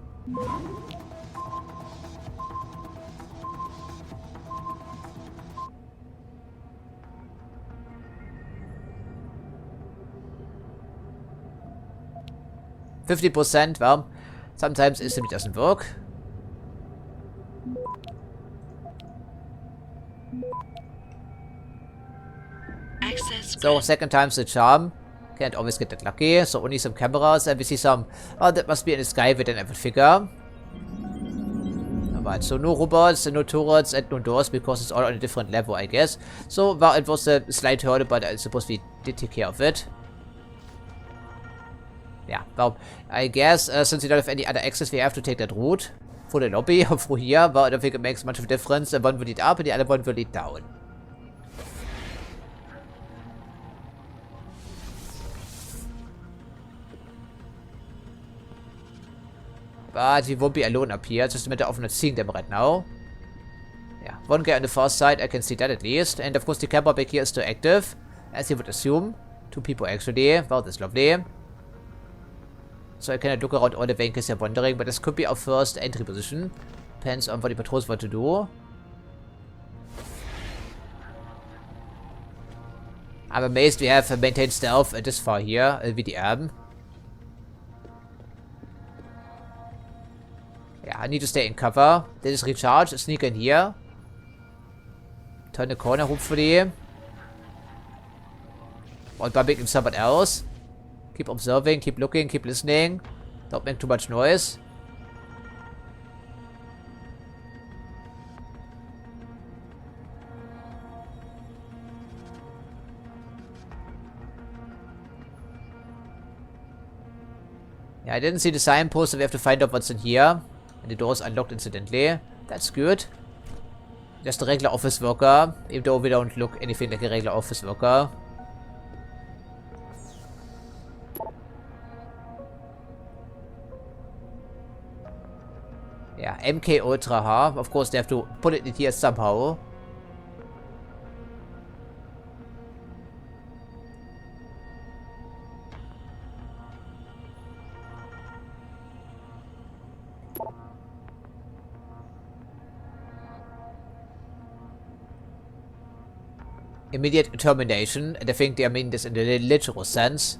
%, well, sometimes it simply doesn't work. So, second time's the charm. Can't always get that lucky. So, only some cameras. And we see some... Oh, that must be in the sky, then I would figure. Alright, so no robots, no turrets, and no doors, because it's all on a different level, I guess. So, well, it was a slight hurdle, but I suppose we did take care of it. Yeah, well, I guess since we don't have any other access, we have to take that route for the lobby or through here, but I don't think it makes much of a difference. The one will lead up and the other one will lead down. But we won't be alone up here. It's just a matter of not seeing them right now. Yeah, one guy on the far side, I can see that at least. And of course the camera back here is still active, as you would assume. 2 people actually. Wow, that's lovely. So I cannot look around all the way in case you're wondering, but this could be our first entry position. Depends on what the patrols want to do. I'm amazed we have maintained stealth this far here, VDM. Yeah, I need to stay in cover. This is recharge, sneak in here. Turn the corner, hopefully. Or bumping into someone else. Keep observing, keep looking, keep listening. Don't make too much noise. Yeah, I didn't see the signpost, so we have to find out what's in here. And the door is unlocked incidentally. That's good. Just a regular office worker, even though we don't look anything like a regular office worker. Yeah, MK Ultra, huh? Of course, they have to put it in here somehow. Immediate termination, and I think they mean this in the literal sense.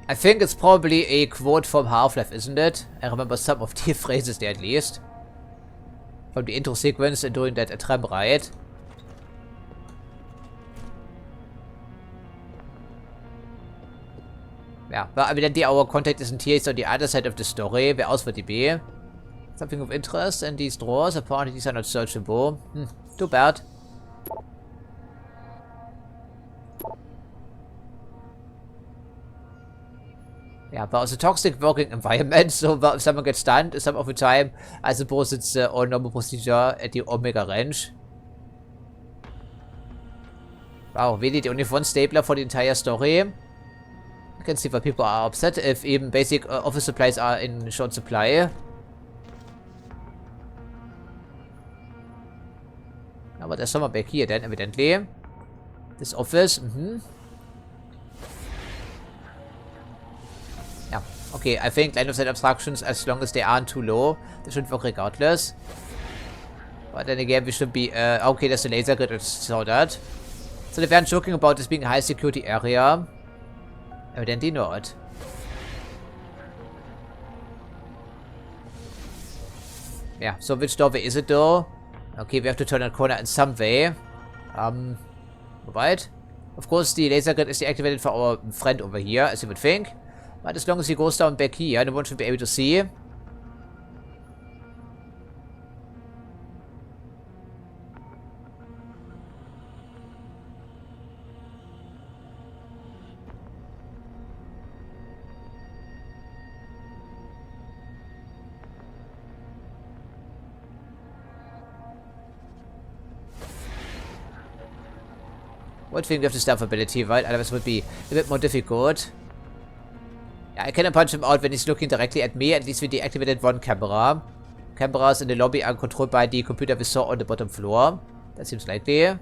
I think it's probably a quote from Half-Life, isn't it? I remember some of the phrases there at least. From the intro sequence during that tram ride. Yeah, but evidently our contact isn't here, it's on the other side of the story. Where else would he be? Something of interest in these drawers? Apparently these are not searchable. Too bad. Yeah, but it's a toxic working environment, so if someone gets stunned some of the time, I suppose it's all normal procedure at the Omega Ranch. Wow, really the only one stapler for the entire story? I can see why people are upset if even basic office supplies are in short supply. Yeah, but there's someone back here then, evidently. This office, Yeah, okay, I think line of sight obstructions, as long as they aren't too low, they should work regardless. But then again, we should be, okay, there's a laser grid, I saw that. So they weren't joking about this being a high security area. Evidently not. Yeah, so which doorway is it though? Okay, we have to turn that corner in some way. Right. Of course, the laser grid is deactivated for our friend over here, as you would think. But as long as he goes down back here, no one should be able to see. One thing we have the stealth ability, right? Otherwise it would be a bit more difficult. Yeah, I cannot punch him out when he's looking directly at me. At least we deactivated one camera. Cameras in the lobby are controlled by the computer we saw on the bottom floor. That seems likely.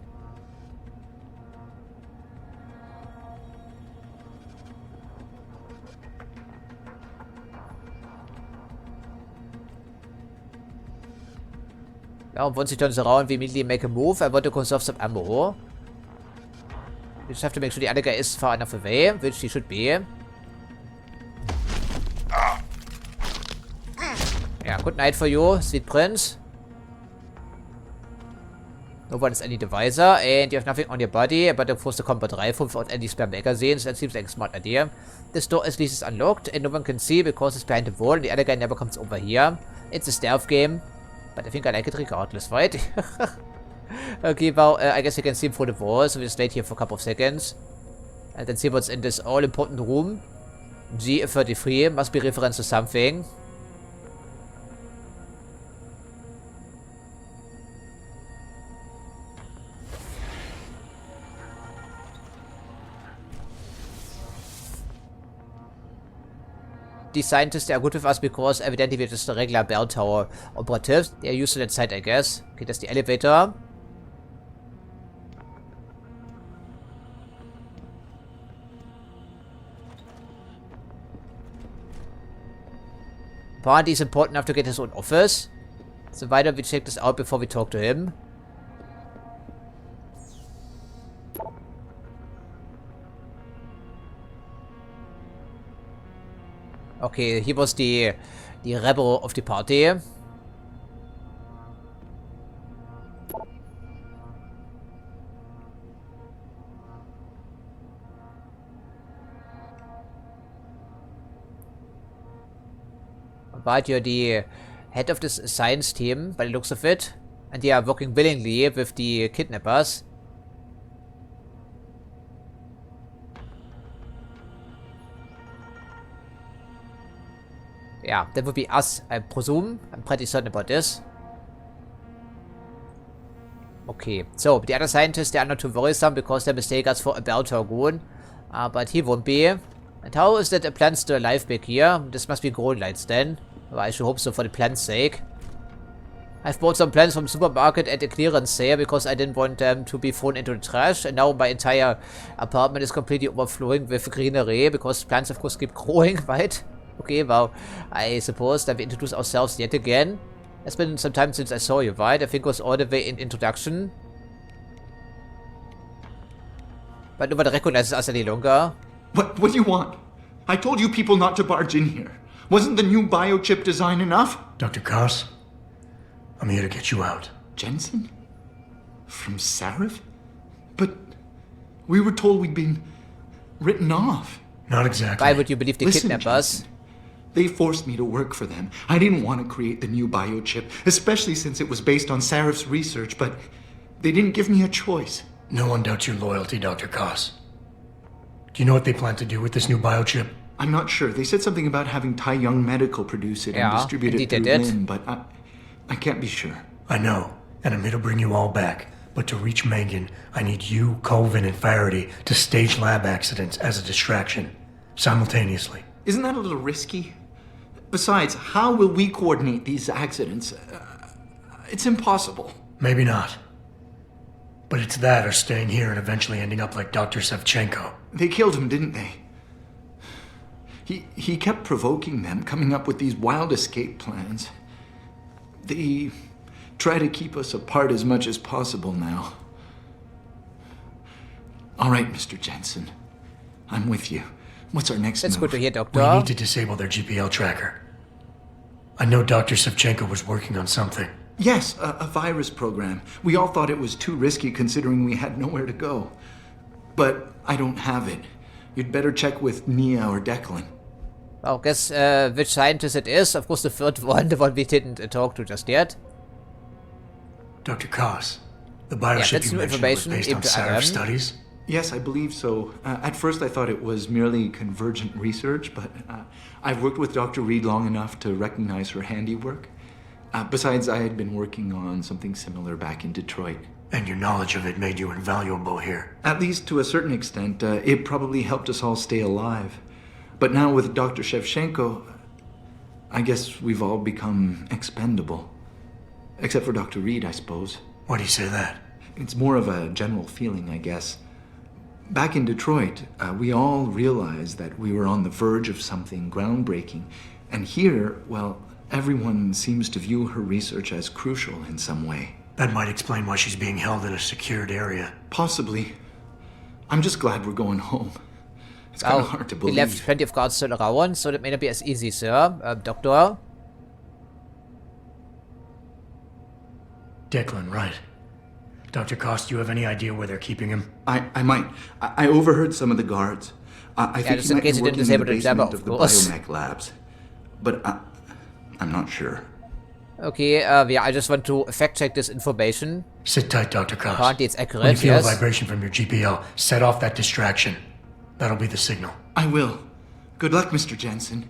Now, once he turns around, we immediately make a move. I want to conserve some ammo. We just have to make sure the other guy is far enough away, which he should be. Yeah, good night for you, sweet prince. No one is any divisor, and you have nothing on your body, but of course the combat rifle without any spare magazines. That seems like a smart idea. This door at least is unlocked, and no one can see because it's behind the wall, and the other guy never comes over here. It's a stealth game. But I think I like it regardless, right? Okay, well, I guess you can see him through the wall, so we'll stay here for a couple of seconds. And then see what's in this all-important room. G33 must be reference to something. These scientists, they are good with us because evidently we're just a regular bell tower operatives. They are used to that site, I guess. Okay, that's the elevator. Apparently he's important enough to get his own office. So why don't we check this out before we talk to him? Okay, he was the rebel of the party. But you're the head of this science team, by the looks of it. And they are working willingly with the kidnappers. Yeah, that would be us, I presume. I'm pretty certain about this. Okay, so the other scientists, they are not too worrisome because they mistake us for a bell Targoon. But he won't be. And how is that a plant still alive back here? This must be growing lights then. Well, I should hope so for the plant's sake. I've bought some plants from the supermarket at a clearance sale because I didn't want them to be thrown into the trash. And now my entire apartment is completely overflowing with greenery because plants of course keep growing, right? Okay, well, I suppose that we introduce ourselves yet again. It's been some time since I saw you, right? I think it was all the way in introduction. But nobody recognizes us any longer. What do you want? I told you people not to barge in here. Wasn't the new biochip design enough? Dr. Koss, I'm here to get you out. Jensen? From Sarif? But we were told we'd been written off. Not exactly. Why would you believe they Listen, kidnap us? Jensen, they forced me to work for them. I didn't want to create the new biochip, especially since it was based on Sarif's research, but they didn't give me a choice. No one doubts your loyalty, Dr. Koss. Do you know what they plan to do with this new biochip? I'm not sure. They said something about having Tai Young Medical produce it and Yeah, distribute it indeed through they did. Lin, but I can't be sure. I know, and I'm here to bring you all back. But to reach Megan, I need you, Colvin, and Faraday to stage lab accidents as a distraction, simultaneously. Isn't that a little risky? Besides, how will we coordinate these accidents? It's impossible. Maybe not. But it's that or staying here and eventually ending up like Dr. Sevchenko. They killed him, didn't they? He kept provoking them, coming up with these wild escape plans. They try to keep us apart as much as possible now. All right, Mr. Jensen. I'm with you. What's our next That's move? good to hear, Doctor. We need to disable their GPL tracker. I know Dr. Sevchenko was working on something. Yes, a virus program. We all thought it was too risky considering we had nowhere to go. But I don't have it. You'd better check with Nia or Declan. Well, guess which scientist it is. Of course, the third one, the one we didn't talk to just yet. Dr. Koss, the biochip that's you new mentioned was information based on into Sarif Adam. studies? Yes, I believe so. At first I thought it was merely convergent research, but I've worked with Dr. Reed long enough to recognize her handiwork. Besides, I had been working on something similar back in Detroit. And your knowledge of it made you invaluable here. At least to a certain extent, it probably helped us all stay alive. But now with Dr. Shevchenko, I guess we've all become expendable. Except for Dr. Reed, I suppose. Why do you say that? It's more of a general feeling, I guess. Back in Detroit, we all realized that we were on the verge of something groundbreaking. And here, well, everyone seems to view her research as crucial in some way. That might explain why she's being held in a secured area. Possibly. I'm just glad we're going home. It's kind of hard to We believe. left plenty of guards still around, so that may not be as easy, sir. Doctor? Declan, right. Dr. Koss, do you have any idea where they're keeping him? I might. I overheard some of the guards. I think just he in might case be he didn't working in the disable the basement jabber, of the of course. biomech labs. But I'm not sure. Okay, yeah, I just want to fact check this information. Sit tight, Dr. Cox. Apparently it's accurate, When you feel yes. a vibration from your GPL, set off that distraction. That'll be the signal. I will. Good luck, Mr. Jensen.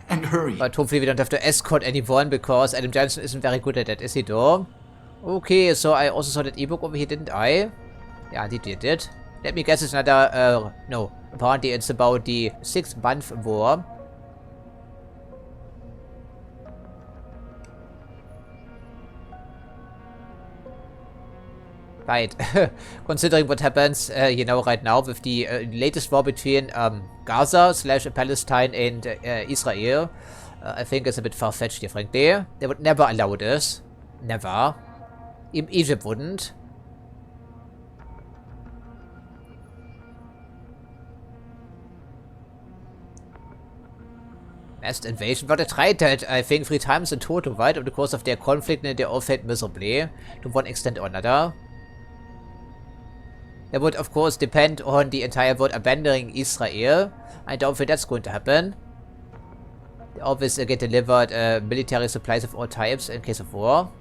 And hurry. But hopefully we don't have to escort anyone, because Adam Jensen isn't very good at that, is he though? Okay, so I also saw that ebook over here, didn't I? Yeah, I did. Let me guess, it's another, no. Apparently it's about the 6-month war. Right. Considering what happens, right now with the latest war between Gaza/Palestine and Israel, I think it's a bit far-fetched here, frankly. They would never allow this. Never. Even Egypt wouldn't. Mass invasion. But they tried that, I think, 3 times in total, right? Over the course of their conflict, and they all failed miserably, to one extent or another. That would, of course, depend on the entire world abandoning Israel. I don't think that's going to happen. They always get delivered military supplies of all types in case of war.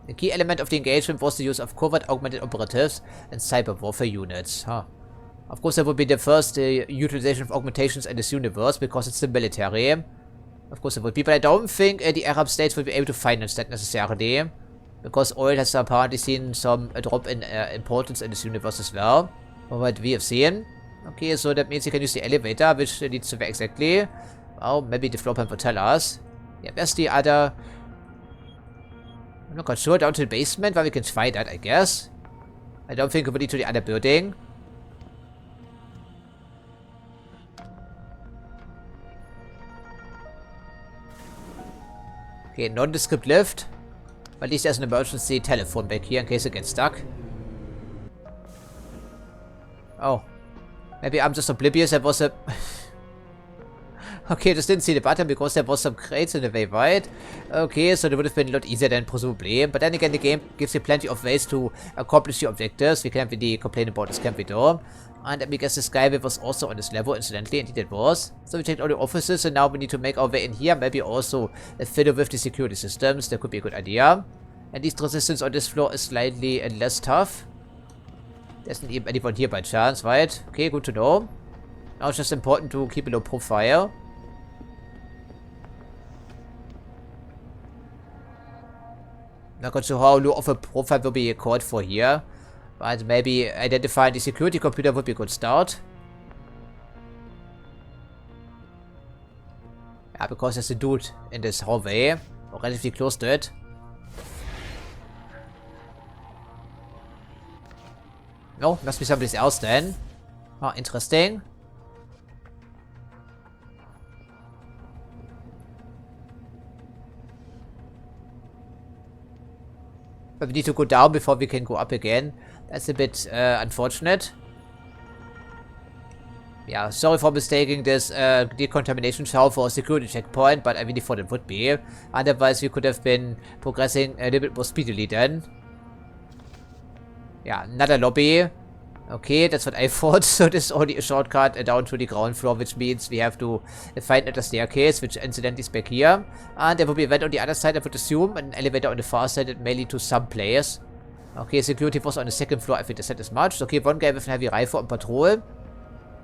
The key element of the engagement was the use of covert augmented operatives and cyber warfare units. Of course, that would be the first utilization of augmentations in this universe, because it's the military. Of course it would be, but I don't think the Arab states will be able to finance that necessarily, because oil has apparently seen some drop in importance in this universe as well, from what we have seen. Okay, so that means you can use the elevator, which leads to where exactly? Well, maybe the floor plan will tell us. Yeah, where's the other... I'm not quite sure, down to the basement, where we can try that, I guess. I don't think it will lead to the other building. Okay, nondescript lift. But at least there's an emergency telephone back here in case it gets stuck. Oh. Maybe I'm just oblivious. There was a... Okay, just didn't see the button because there was some crates in the way, right? Okay, so it would have been a lot easier than presumably. But then again, the game gives you plenty of ways to accomplish your objectives. We can't really complain about this, can't we, though? And let me guess, this guy was also on this level, incidentally. Indeed it was. So we checked all the offices, and now we need to make our way in here. Maybe also fiddle with the security systems. That could be a good idea. At least resistance on this floor is slightly less tough. There's not even anyone here by chance, right? Okay, good to know. Now it's just important to keep a low profile. Not quite sure how low of a profile will be called for here. But maybe identifying the security computer would be a good start. Yeah, because there's a dude in this hallway. Or relatively close to it. No, must be somebody else then. Oh, interesting. But we need to go down before we can go up again. That's a bit unfortunate. Yeah, sorry for mistaking this decontamination shower for a security checkpoint, but I really thought it would be. Otherwise, we could have been progressing a little bit more speedily then. Yeah, another lobby. Okay, that's what I thought. So this is only a shortcut down to the ground floor, which means we have to find another staircase, which incidentally is back here. And there will be a vent on the other side, I would assume. An elevator on the far side that may lead to some place. Okay, security was on the second floor, I think they said as much. Okay, one guy with a heavy rifle on patrol.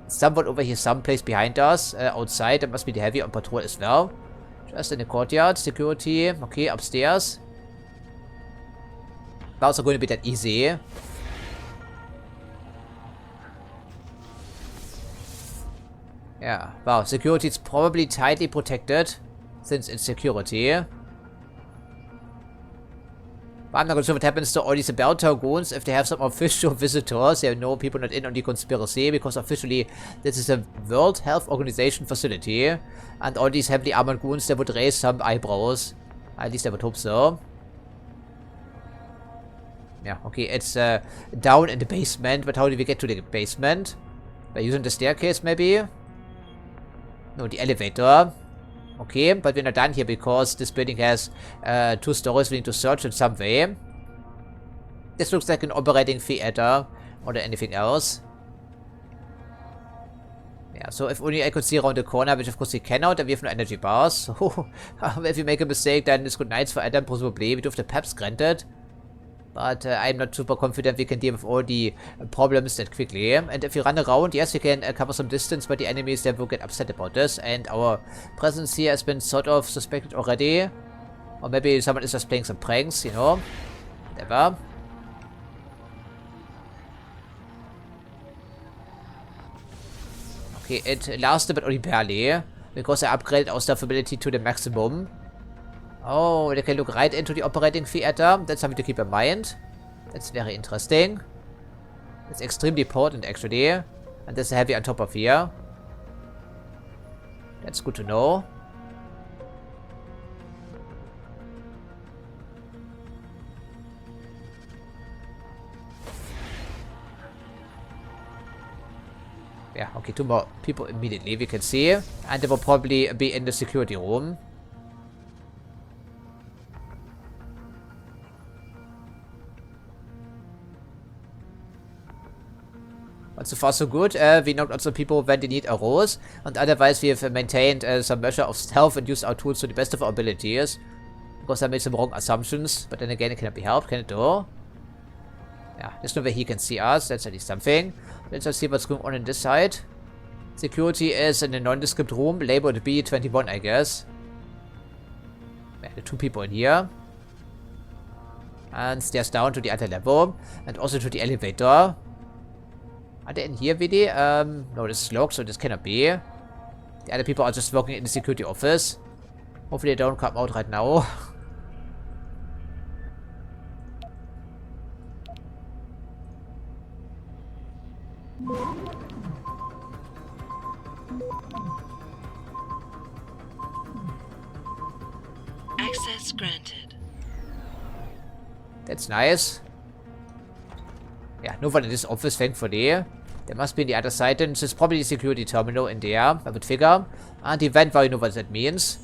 Someone over here someplace behind us, outside. That must be the heavy on patrol as well. Just in the courtyard, security. Okay, upstairs. That was not going to be that easy. Yeah, wow, security is probably tightly protected, since it's security. But I'm not sure what happens to all these Belter goons if they have some official visitors. There are no people not in on the conspiracy, because officially this is a World Health Organization facility. And all these heavily armored goons, they would raise some eyebrows. At least I would hope so. Yeah, okay, it's down in the basement, but how do we get to the basement? By using the staircase, maybe? No, the elevator. Okay, but we're not done here because this building has 2 stories we need to search in some way. This looks like an operating theater more than anything else. Yeah, so if only I could see around the corner, which of course we cannot, and we have no energy bars. So if we make a mistake, then it's good nights for Adam, presumably. We do have the PEPs granted. But I'm not super confident we can deal with all the problems that quickly. And if we run around, yes, we can cover some distance, but the enemies then will get upset about this. And our presence here has been sort of suspected already. Or maybe someone is just playing some pranks, you know. Whatever. Okay, it lasted, but only barely. Because I upgraded our stealth ability to the maximum. Oh, they can look right into the operating theater. That's something to keep in mind. That's very interesting. It's extremely important, actually. And there's a heavy on top of here. That's good to know. Yeah, okay, 2 more people immediately, we can see. And they will probably be in the security room. But so far so good. We knocked out some people when the need arose. And otherwise we have maintained some measure of stealth and used our tools to the best of our abilities. Because I made some wrong assumptions. But then again, it cannot be helped, can it though? Yeah, there's no way he can see us. That's at least something. Let's just see what's going on this side. Security is in the nondescript room, labeled B21, I guess. Yeah, the 2 people in here. And stairs down to the other level. And also to the elevator. Are they in here, really? No, this is locked, so this cannot be. The other people are just working in the security office. Hopefully they don't come out right now. Access granted. That's nice. Yeah, no one in this office, thankfully. There must be on the other side, and this is probably the security terminal in there, I would figure. And the vent, well, you know what that means.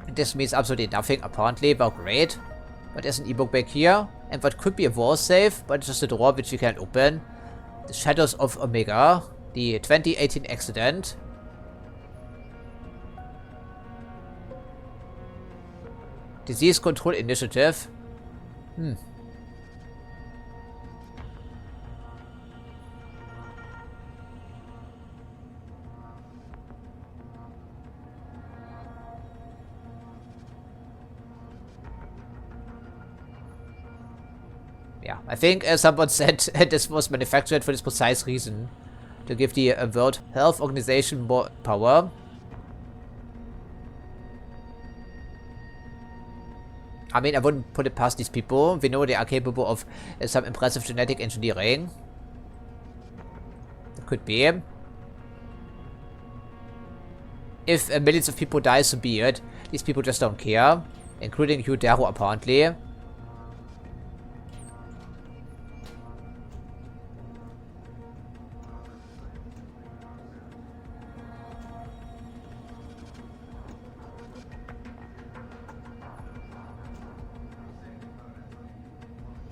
And this means absolutely nothing, apparently. Well, great. But there's an e-book back here, and what could be a wall safe, but it's just a door which we can't open. The Shadows of Omega, the 2018 accident. Disease Control Initiative. Yeah, I think someone said this was manufactured for this precise reason. To give the World Health Organization more power. I mean, I wouldn't put it past these people. We know they are capable of some impressive genetic engineering. It could be. If millions of people die, so be it. These people just don't care. Including Hugh Darrow, apparently.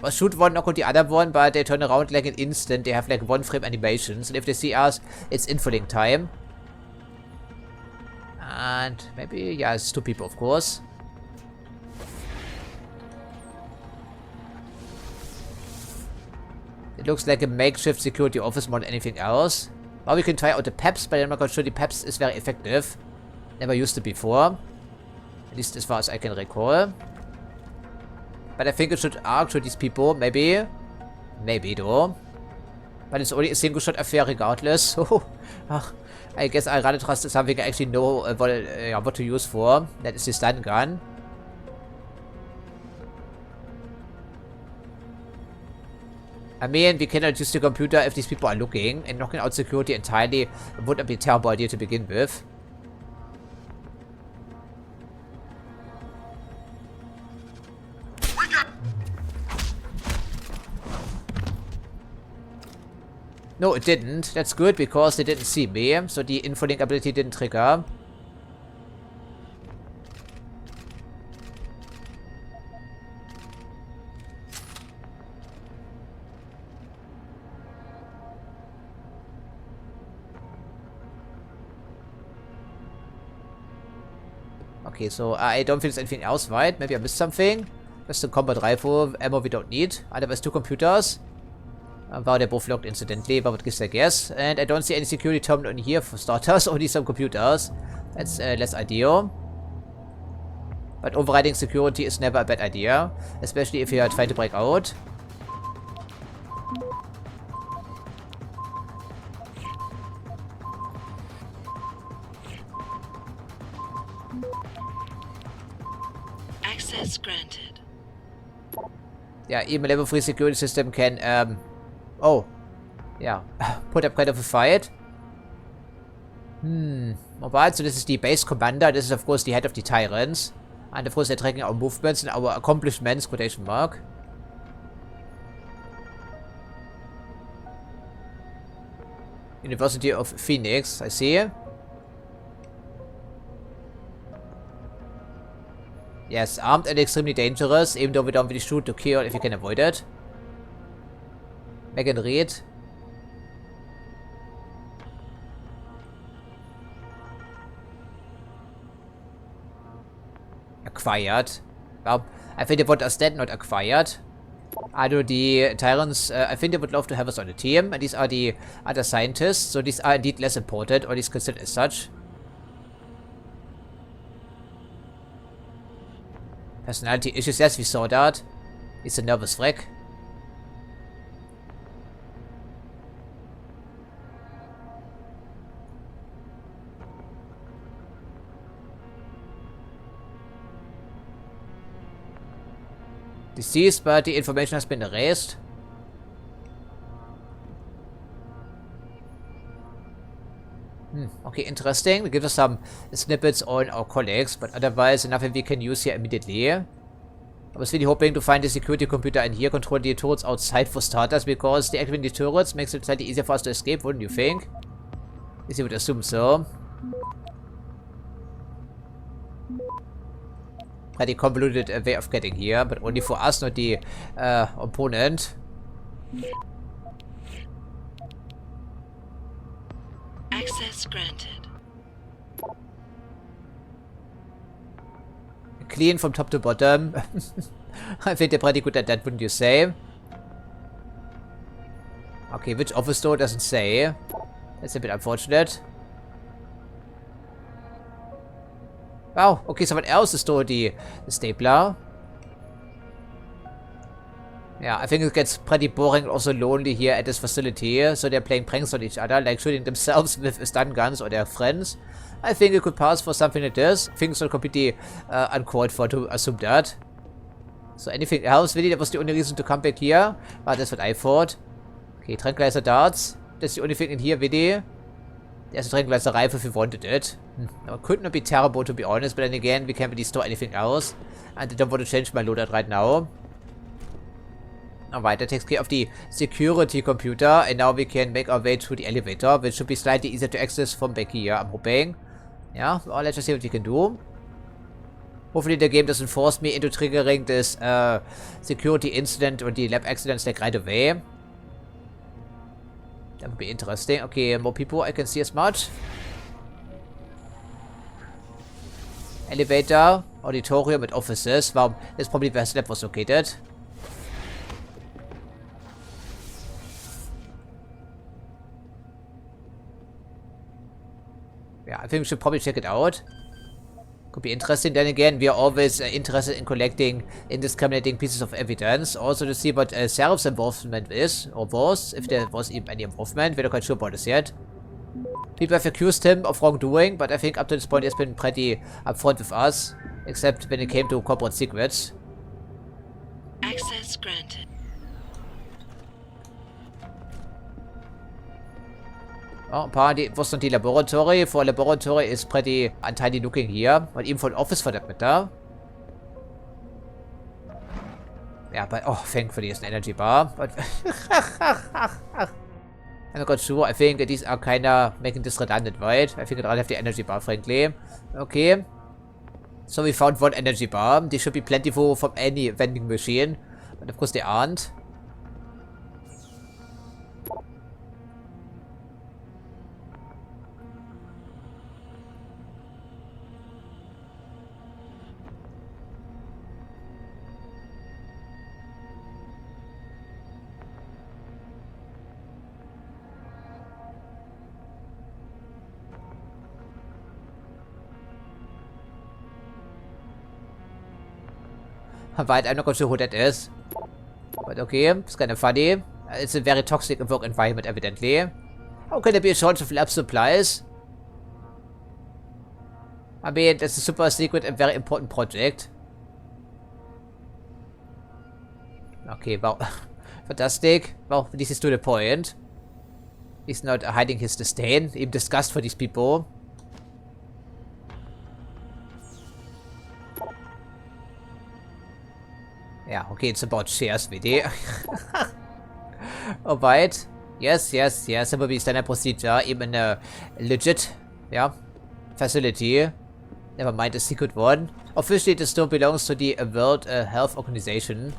Well, shoot one, knock out the other one, but they turn around like an instant. They have like 1-frame animations, and if they see us, it's infilling time. And maybe, yeah, it's 2 people, of course. It looks like a makeshift security office more than anything else. Well, we can try out the PEPs, but I'm not quite sure the PEPs is very effective. Never used it before. At least as far as I can recall. But I think it should arc to these people, maybe. Maybe, though. But it's only a single shot affair regardless, so... I guess I rather trust something I actually know what to use for. That is the stun gun. I mean, we cannot use the computer if these people are looking, and knocking out security entirely would not be a terrible idea to begin with. No, it didn't. That's good, because they didn't see me, so the infolink ability didn't trigger. Okay, so I don't think there's anything else, right? Maybe I missed something. Just a combat rifle ammo we don't need. Otherwise, 2 computers. Wow, they're both locked incidentally, but what gives I guess? And I don't see any security terminal in here for starters, only some computers. That's less ideal. But overriding security is never a bad idea, especially if you are trying to break out. Access granted. Yeah, even level 3 security system can, oh, yeah, put up kind of a fight. Alright, so this is the base commander. This is, of course, the head of the Tyrants. And, of course, they're tracking our movements and our accomplishments, quotation mark. University of Phoenix, I see. Yes, armed and extremely dangerous, even though we don't really shoot to kill if you can avoid it. Megan Reed. Acquired. Well, I think they want us dead, not acquired. I know the Tyrants, I think they would love to have us on the team, and these are the other scientists, so these are indeed less important, or at least considered as such. Personality issues, yes, we saw that. He's a nervous wreck. Deceased, but the information has been erased. Okay, interesting. It gives us some snippets on our colleagues, but otherwise nothing we can use here immediately. I was really hoping to find the security computer in here, control the turrets outside for starters, because deactivating the turrets makes it slightly easier for us to escape, wouldn't you think? At least you would assume so. Pretty convoluted way of getting here, but only for us, not the opponent. Access granted. Clean from top to bottom. I think they're pretty good at that, wouldn't you say? Okay, which office door doesn't say. That's a bit unfortunate. Wow, okay, someone else is stored the stapler. Yeah, I think it gets pretty boring and also lonely here at this facility. So they're playing pranks on each other, like shooting themselves with stun guns or their friends. I think it could pass for something like this. I think it's not completely uncalled for to assume that. So anything else? Really, that was the only reason to come back here. But that's what I thought. Okay, tranquilizer darts. That's the only thing in here, really. There's a tranquilizer rifle if we wanted it. It could not be terrible, to be honest, but then again, we can't really store anything else. And I don't want to change my loadout right now. Alright, that takes care of the security computer, and now we can make our way to the elevator, which should be slightly easier to access from back here, I'm hoping. Yeah, well, let's just see what we can do. Hopefully the game doesn't force me into triggering this security incident or the lab accidents like right away. That would be interesting. Okay, more people I can see as much. Elevator, auditorium and offices. Well, that's probably where Slab was located. Yeah, I think we should probably check it out. Could be interesting. Then again, we are always interested in collecting indiscriminating pieces of evidence. Also to see what Serif's involvement is, or was, if there was even any involvement. We're not quite sure about this yet. People have accused him of wrongdoing, but I think up to this point he has been pretty upfront with us. Except when it came to corporate secrets. Access granted. Oh, apparently it was not the laboratory. For a laboratory is pretty untidy looking here. But even for an office for that matter. Yeah, but oh, thankfully it's an energy bar. But I'm not quite sure. I think these are kinda making this redundant, right? I think I'd rather have the energy bar, frankly. Okay. So we found one energy bar. They should be plentiful from any vending machine. But of course they aren't. But I'm not quite sure who that is. But okay, it's kind of funny. It's a very toxic work environment, evidently. How can there be a shortage of lab supplies? I mean, it's a super secret and very important project. Okay, well, fantastic. Well, this is to the point. He's not hiding his disdain, even disgust for these people. Yeah, okay, it's about shares, really. Alright. Yes, that will be standard procedure, even a legit, yeah, facility. Never mind a secret one. Officially, this still belongs to the World Health Organization.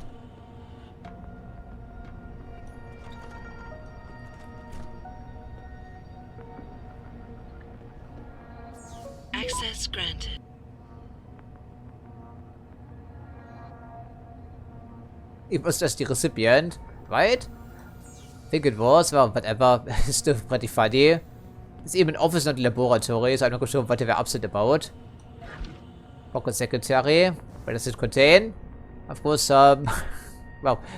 Access granted. It was just the recipient, right? I think it was, well, whatever. It's still pretty funny. It's even office, not a laboratory, so I'm not sure what they were upset about. Pocket secretary. What does it contain? Of course, well,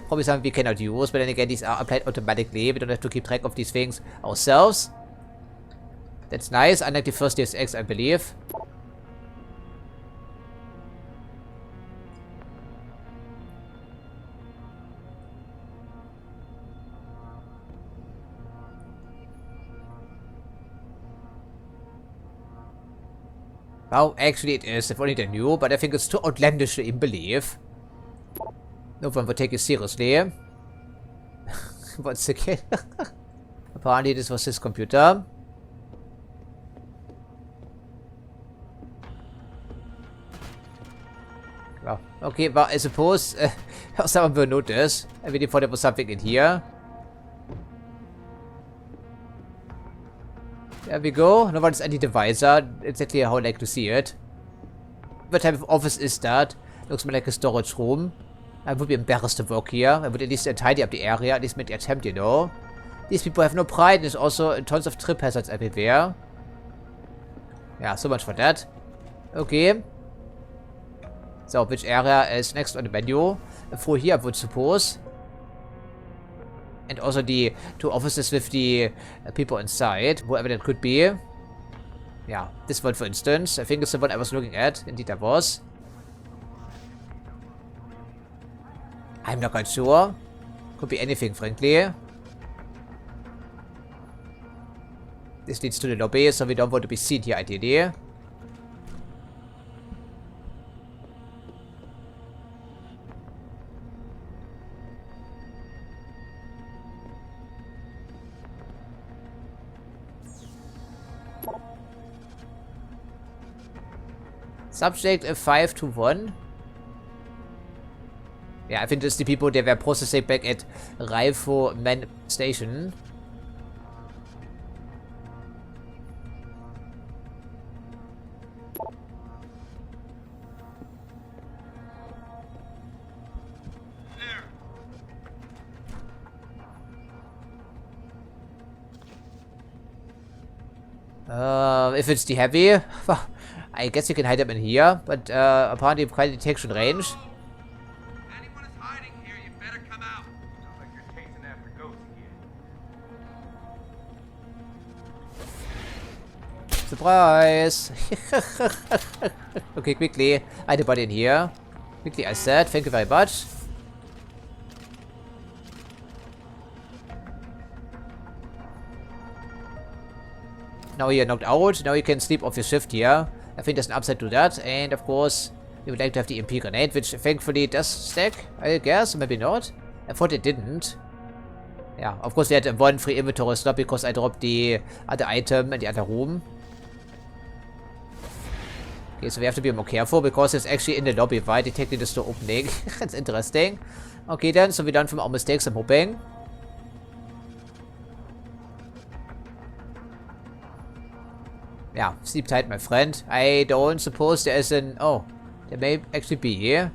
probably something we cannot use, but then again, these are applied automatically. We don't have to keep track of these things ourselves. That's nice, unlike the first Deus Ex, I believe. Well, actually it is, if only they knew, but I think it's too outlandish to even believe. No one would take it seriously. Once again. Apparently this was his computer. Well, okay, but I suppose someone will notice. I really thought there was something in here. There we go. No one's any divisor. Exactly how I like to see it. What type of office is that? Looks more like a storage room. I would be embarrassed to work here. I would at least tidy up the area. At least make the attempt, you know. These people have no pride. There's also tons of trip hazards everywhere. Yeah, so much for that. Okay. So, which area is next on the menu? For here, I would suppose. And also the two offices with the people inside, whoever that could be. Yeah, this one for instance. I think it's the one I was looking at. Indeed, I was. I'm not quite sure. Could be anything, frankly. This leads to the lobby, so we don't want to be seen here, ideally. Subject 521. Yeah, I think that's the people that were processing back at Rifo Man Station. If it's the heavy, I guess you can hide them in here, but apparently quite detection range. Anyone is hiding here, you better come out. Sounds like you're chasing after ghosts again. Surprise! Okay, quickly. Hide the body in here. Quickly, I said. Thank you very much. Now you're knocked out. Now you can sleep off your shift here. I think there's an upside to that. And of course, we would like to have the MP grenade, which thankfully does stack, I guess. Maybe not. I thought it didn't. Yeah, of course we had one free inventory slot because I dropped the other item in the other room. Okay, so we have to be more careful because it's actually in the lobby, right? Detecting the store opening. That's interesting. Okay then, so we learned from our mistakes, I'm hoping. Yeah, sleep tight, my friend. I don't suppose there is an... Oh, there may actually be here.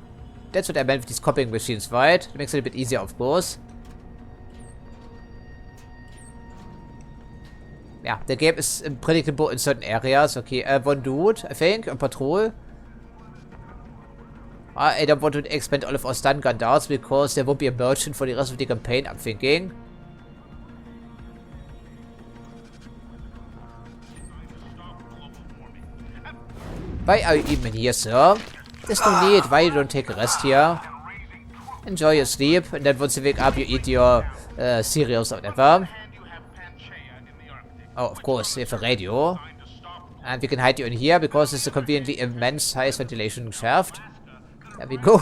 That's what I meant with these copying machines, right? It makes it a bit easier, of course. Yeah, the game is unpredictable in certain areas. Okay, one dude, I think, on patrol. I don't want to expend all of our stun gun darts because there won't be a merchant for the rest of the campaign, I'm thinking. Why are you even here, sir? There's no need. Why you don't take a rest here? Enjoy your sleep, and then once you wake up, you eat your cereals or whatever. Oh, of course, we have a radio. And we can hide you in here because it's a conveniently immense size ventilation shaft. There we go.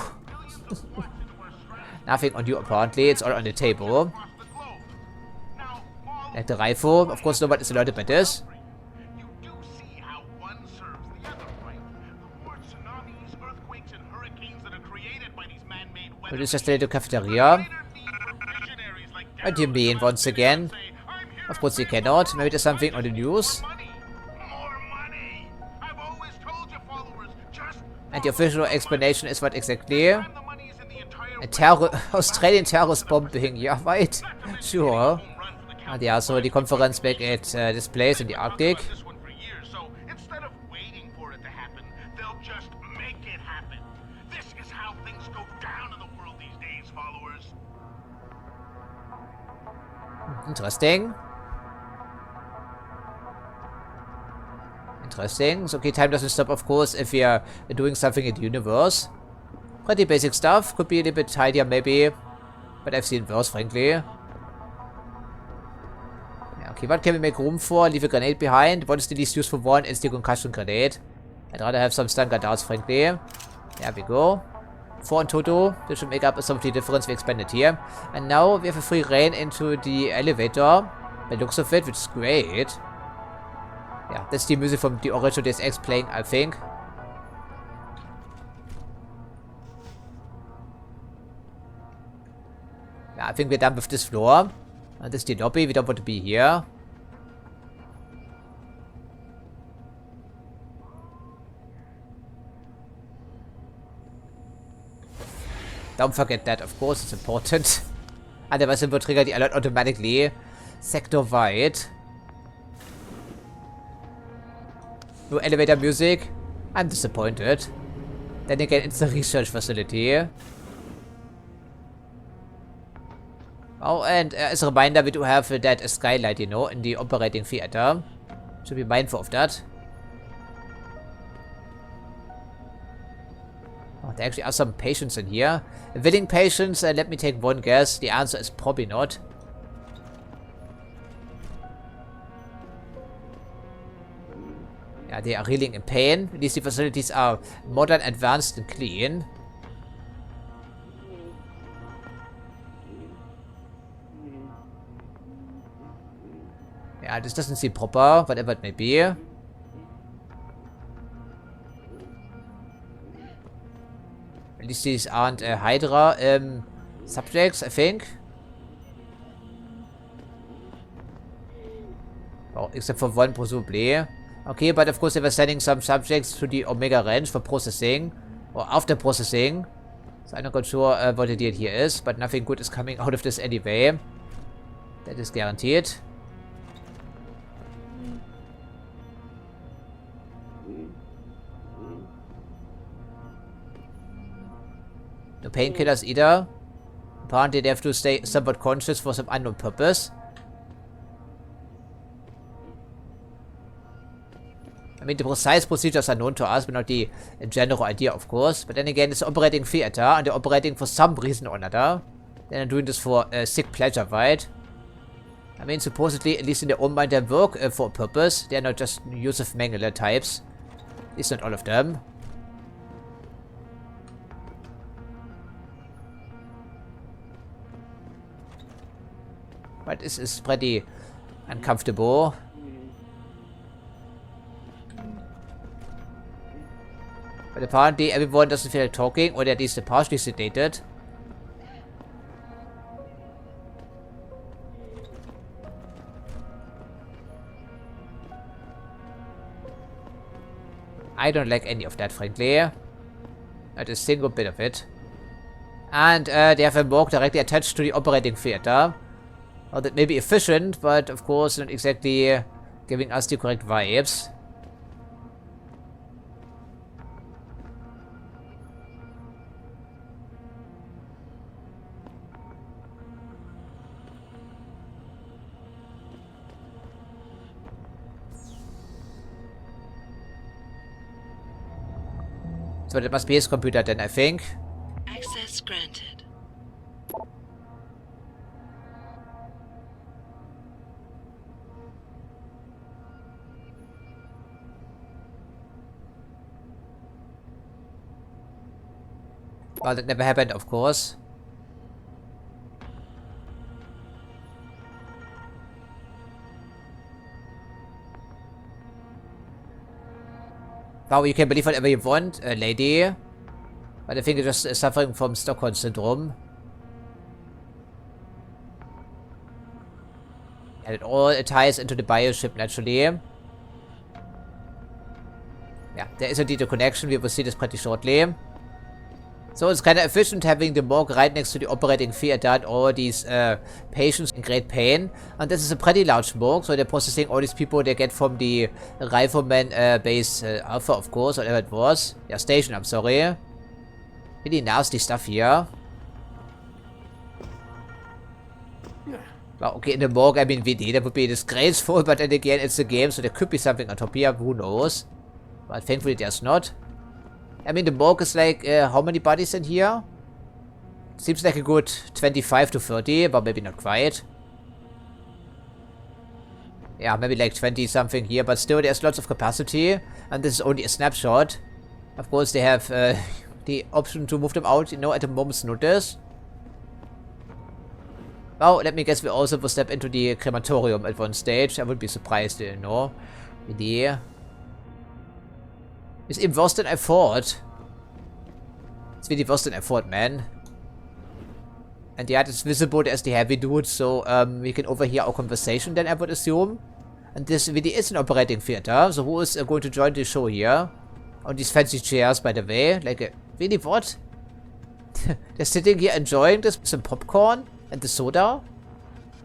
Nothing on you apparently, it's all on the table. Like the rifle, of course nobody is alerted by this. But it's just a little cafeteria. What do you mean once again? Of course you cannot, maybe there's something on the news. And the official explanation is what exactly? A Australian terrorist bombing, yeah, right. Sure. And yeah, so the conference back at this place in the Arctic. Interesting. Interesting. So, okay, time doesn't stop, of course, if we are doing something in the universe. Pretty basic stuff. Could be a little bit tidier, maybe. But I've seen worse, frankly. Yeah, okay, what can we make room for? Leave a grenade behind. What is the least useful one? It's the concussion grenade. I'd rather have some stun gun darts, frankly. There we go. 4 in total. This should make up some of the difference we expanded here. And now we have a free reign into the elevator. By the looks of it, which is great. Yeah, that's the music from the original Deus Ex playing, I think. Yeah, I think we're done with this floor. And this is the lobby. We don't want to be here. Don't forget that, of course, it's important. Otherwise it will trigger the alert automatically. Sector-wide. No elevator music. I'm disappointed. Then again, it's a research facility. Oh, and as a reminder, we do have that skylight, you know, in the operating theater. Should be mindful of that. Oh, there actually are some patients in here. Willing patients, let me take one guess. The answer is probably not. Yeah, they are reeling in pain. At least the facilities are modern, advanced, and clean. Yeah, this doesn't seem proper, whatever it may be. At least these aren't Hydra subjects, I think. Oh, except for one, presumably. Okay, but of course they were sending some subjects to the Omega range for processing. Or after processing. So I'm not quite sure what the deal here is. But nothing good is coming out of this anyway. That is guaranteed. No painkillers either. Apparently they have to stay somewhat conscious for some unknown purpose. I mean, the precise procedures are known to us, but not the general idea, of course. But then again, it's operating theater, and they're operating for some reason or another. They're doing this for sick pleasure, right? I mean, supposedly, at least in their own mind, they work for a purpose. They're not just Yusuf Mengele types. At least not all of them. But this is pretty uncomfortable. But apparently everyone doesn't feel like talking, or at least partially sedated. I don't like any of that, frankly. Not a single bit of it. And they have a morgue directly attached to the operating theater. Well, that may be efficient, but of course not exactly giving us the correct vibes. So that must be his computer then, I think. Access granted. Well, that never happened, of course. Wow, you can believe whatever you want, lady. But I think you're just suffering from Stockholm Syndrome. And it all ties into the biochip, naturally. Yeah, there is indeed a connection. We will see this pretty shortly. So it's kind of efficient having the morgue right next to the operating theater and all these patients in great pain. And this is a pretty large morgue, so they're processing all these people they get from the Rifleman base Alpha, of course, whatever it was. Yeah, station, I'm sorry. Really nasty stuff here. Well, okay, in the morgue, I mean, VD, that would be disgraceful, but then again, it's a game, so there could be something on top here, who knows. But thankfully there's not. I mean, the morgue is like, how many bodies in here? Seems like a good 25 to 30, but maybe not quite. Yeah, maybe like 20 something here, but still there's lots of capacity. And this is only a snapshot. Of course, they have the option to move them out, you know, at a moment's notice. Well, let me guess we also will step into the crematorium at one stage. I wouldn't be surprised, you know. Idee. Ist eben worse than I thought. It's really worse than I thought, man. And yeah, it's visible as the heavy dude, so we can overhear our conversation then, I would assume. And this really is an operating theater, so who is going to join the show here? On these fancy chairs, by the way. Like, really what? They're sitting here enjoying this, some popcorn and the soda?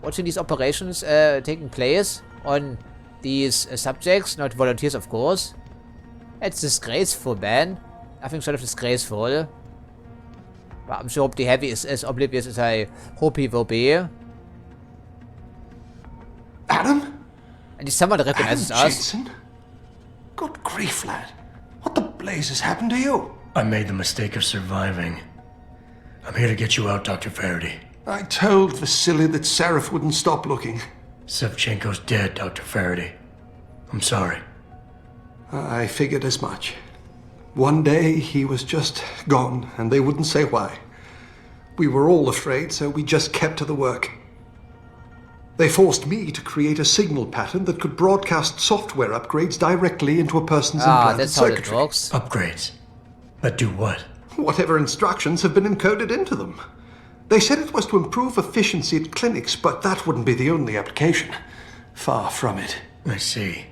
Watching these operations taking place on these subjects, not volunteers, of course. It's disgraceful, man. Nothing short of disgraceful. But I'm sure the heavy is as oblivious as I hope he will be. Adam? And someone recognizes Adam us. Jensen? Good grief, lad. What the blazes happened to you? I made the mistake of surviving. I'm here to get you out, Dr. Faraday. I told Vasily that Seraph wouldn't stop looking. Sevchenko's dead, Dr. Faraday. I'm sorry. I figured as much. One day he was just gone, and they wouldn't say why. We were all afraid, so we just kept to the work. They forced me to create a signal pattern that could broadcast software upgrades directly into a person's implanted that's how it circuitry. works. Upgrades? That do what? Whatever instructions have been encoded into them. They said it was to improve efficiency at clinics, but that wouldn't be the only application. Far from it. I see.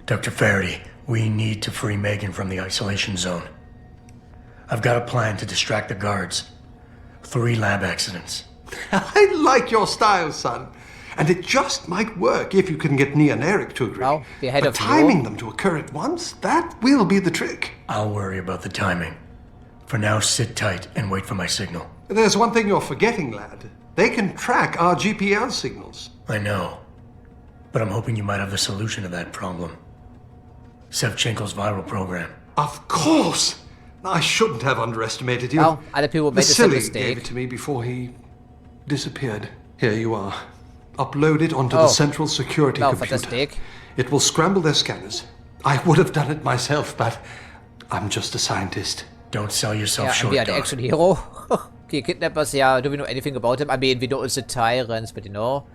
Dr. Faraday, we need to free Megan from the isolation zone. I've got a plan to distract the guards. 3 lab accidents. I like your style, son. And it just might work if you can get Nia and Eric to agree. Well, the head but of timing them to occur at once, that will be the trick. I'll worry about the timing. For now, sit tight and wait for my signal. There's one thing you're forgetting, lad. They can track our GPL signals. I know. But I'm hoping you might have the solution to that problem. Sevchenko's viral program. Of course! I shouldn't have underestimated you. Well, other people made the same Vasily mistake. gave it to me before he disappeared. Here you are. Upload it onto the central security computer. Fantastic. It will scramble their scanners. I would have done it myself, but I'm just a scientist. Don't sell yourself Yeah, short, and we are the Doc. action hero. Okay, kidnappers, yeah, do we know anything about him? I mean, we know it's the tyrants, but you know.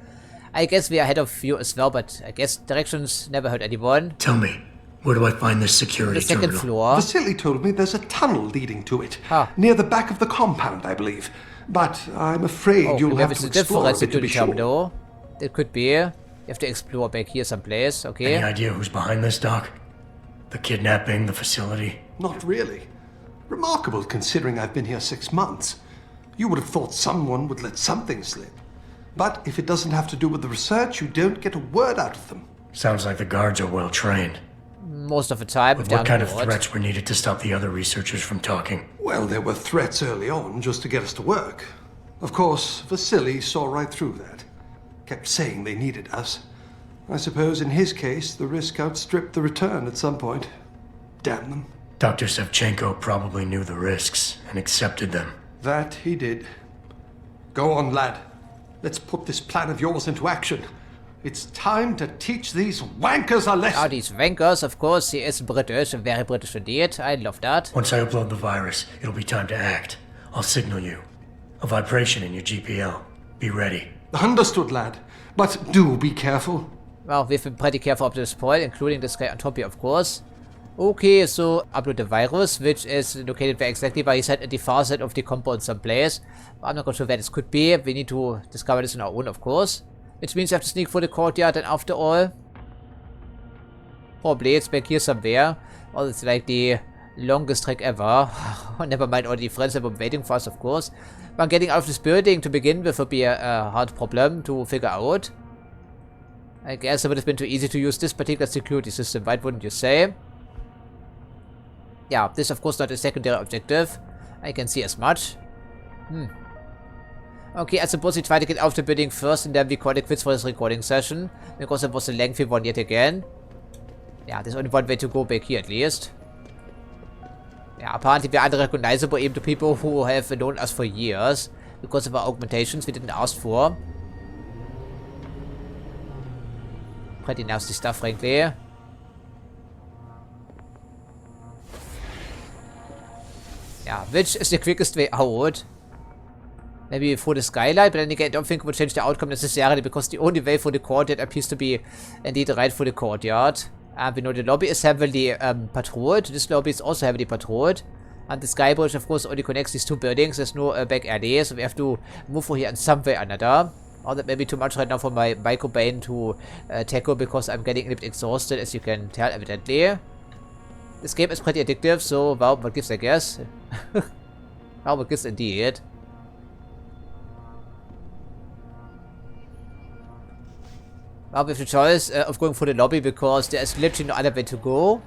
I guess we are ahead of you as well, but I guess directions never hurt anyone. Tell me, where do I find this security The second terminal? floor. Vasily told me there's a tunnel leading to it. Ah. Near the back of the compound, I believe. But I'm afraid you'll have to explore a bit to be sure. terminal. It could be. You have to explore back here someplace, okay? Any idea who's behind this, Doc? The kidnapping, the facility? Not really. Remarkable considering I've been here 6 months. You would have thought someone would let something slip. But if it doesn't have to do with the research, you don't get a word out of them. Sounds like the guards are well trained. Most of the time. But what kind of threats were needed to stop the other researchers from talking? Well, there were threats early on just to get us to work. Of course, Vasily saw right through that. Kept saying they needed us. I suppose in his case, the risk outstripped the return at some point. Damn them. Dr. Sevchenko probably knew the risks and accepted them. That he did. Go on, lad. Let's put this plan of yours into action. It's time to teach these wankers a lesson. Oh, these wankers, of course. He is British, very British indeed. I love that. Once I upload the virus, it'll be time to act. I'll signal you. A vibration in your GPL. Be ready. Understood, lad. But do be careful. Well, we've been pretty careful up to this point, including this guy on top here, of course. Okay, so upload the virus, which is located where exactly, but he said at the far side of the compound someplace. I'm not quite sure where this could be. We need to discover this on our own, of course. Which means we have to sneak for the courtyard, and after all, probably it's back here somewhere. Oh, it's like the longest trek ever. Never mind all the friends that were waiting for us, of course. But getting out of this building to begin with would be a hard problem to figure out. I guess it would have been too easy to use this particular security system, right, wouldn't you say? Yeah, this of course not a secondary objective. I can see as much. Okay, I suppose we try to get out of the building first and then we call it quits for this recording session. Because it was a lengthy one yet again. Yeah, there's only one way to go back here at least. Yeah, apparently we are unrecognizable even to people who have known us for years. Because of our augmentations we didn't ask for. Pretty nasty stuff, frankly. Yeah, which is the quickest way out? Maybe through the skylight, but then again I don't think it would change the outcome necessarily because the only way for the courtyard appears to be indeed right for the courtyard. And we know the lobby is heavily patrolled. This lobby is also heavily patrolled. And the sky bridge of course only connects these two buildings. There's no back alley, so we have to move for here in some way or another. Oh, that may be too much right now for my microbrain to tackle because I'm getting a little bit exhausted, as you can tell evidently. This game is pretty addictive, so well, what gives, I guess? Well, what gives indeed. Well, we have the choice of going for the lobby because there is literally no other way to go.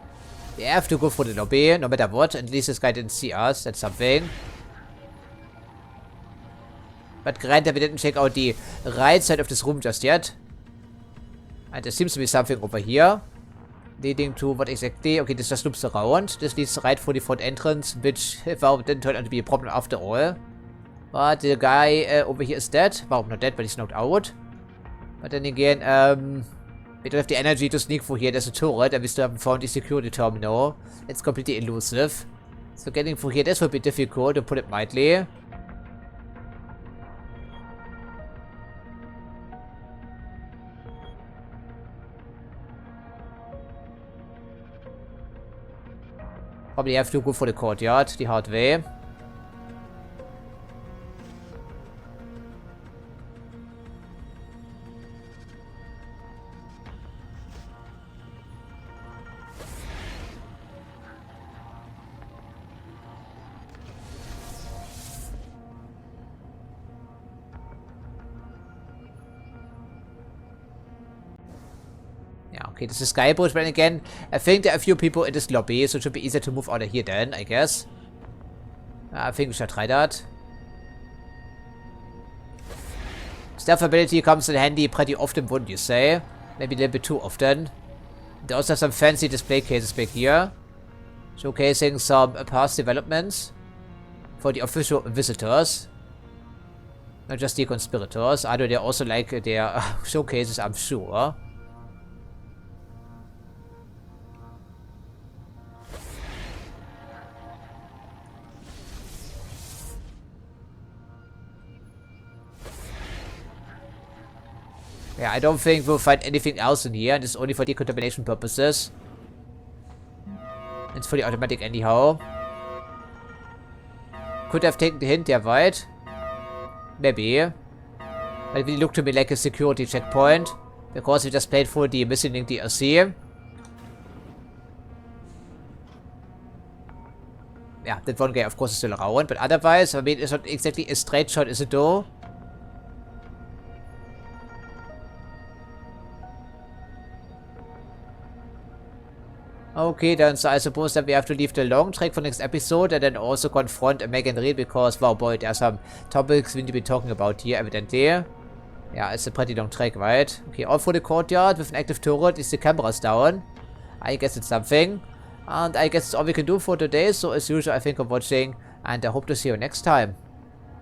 We have to go for the lobby, no matter what. At least this guy didn't see us, that's something. But granted, we didn't check out the right side of this room just yet. And there seems to be something over here. Leading to what exactly? Okay, this just loops around. This leads right for the front entrance, which well, didn't turn out to be a problem after all. But the guy over here is dead. Well, not dead, but he's knocked out. But then again, we don't have the energy to sneak for here. There's a turret, and we still haven't found the security terminal. It's completely elusive. So getting for here, this will be difficult, to put it mildly. Probably have to go for the courtyard, the hard way. Okay, this is sky bridge, but again, I think there are a few people in this lobby, so it should be easier to move out of here then, I guess. I think we should try that. Stealth ability comes in handy pretty often, wouldn't you say? Maybe a little bit too often. They also have some fancy display cases back here. Showcasing some past developments for the official visitors. Not just the conspirators, although they also like their showcases, I'm sure. Yeah, I don't think we'll find anything else in here, and it's only for decontamination purposes. It's fully automatic anyhow. Could have taken the hint there, right? Maybe. But it really looked to me like a security checkpoint, because we just played for the Missing Link DLC. Yeah, that one guy of course is still around, but otherwise, I mean, it's not exactly a straight shot, is it though? Okay, then so I suppose that we have to leave the long trek for next episode and then also confront Megan Reed because, wow boy, there are some topics we need to be talking about here, evidently. Yeah, it's a pretty long trek, right? Okay, all for the courtyard with an active turret. Is the cameras down? I guess it's something. And I guess that's all we can do for today. So as usual, I thank you for watching, and I hope to see you next time.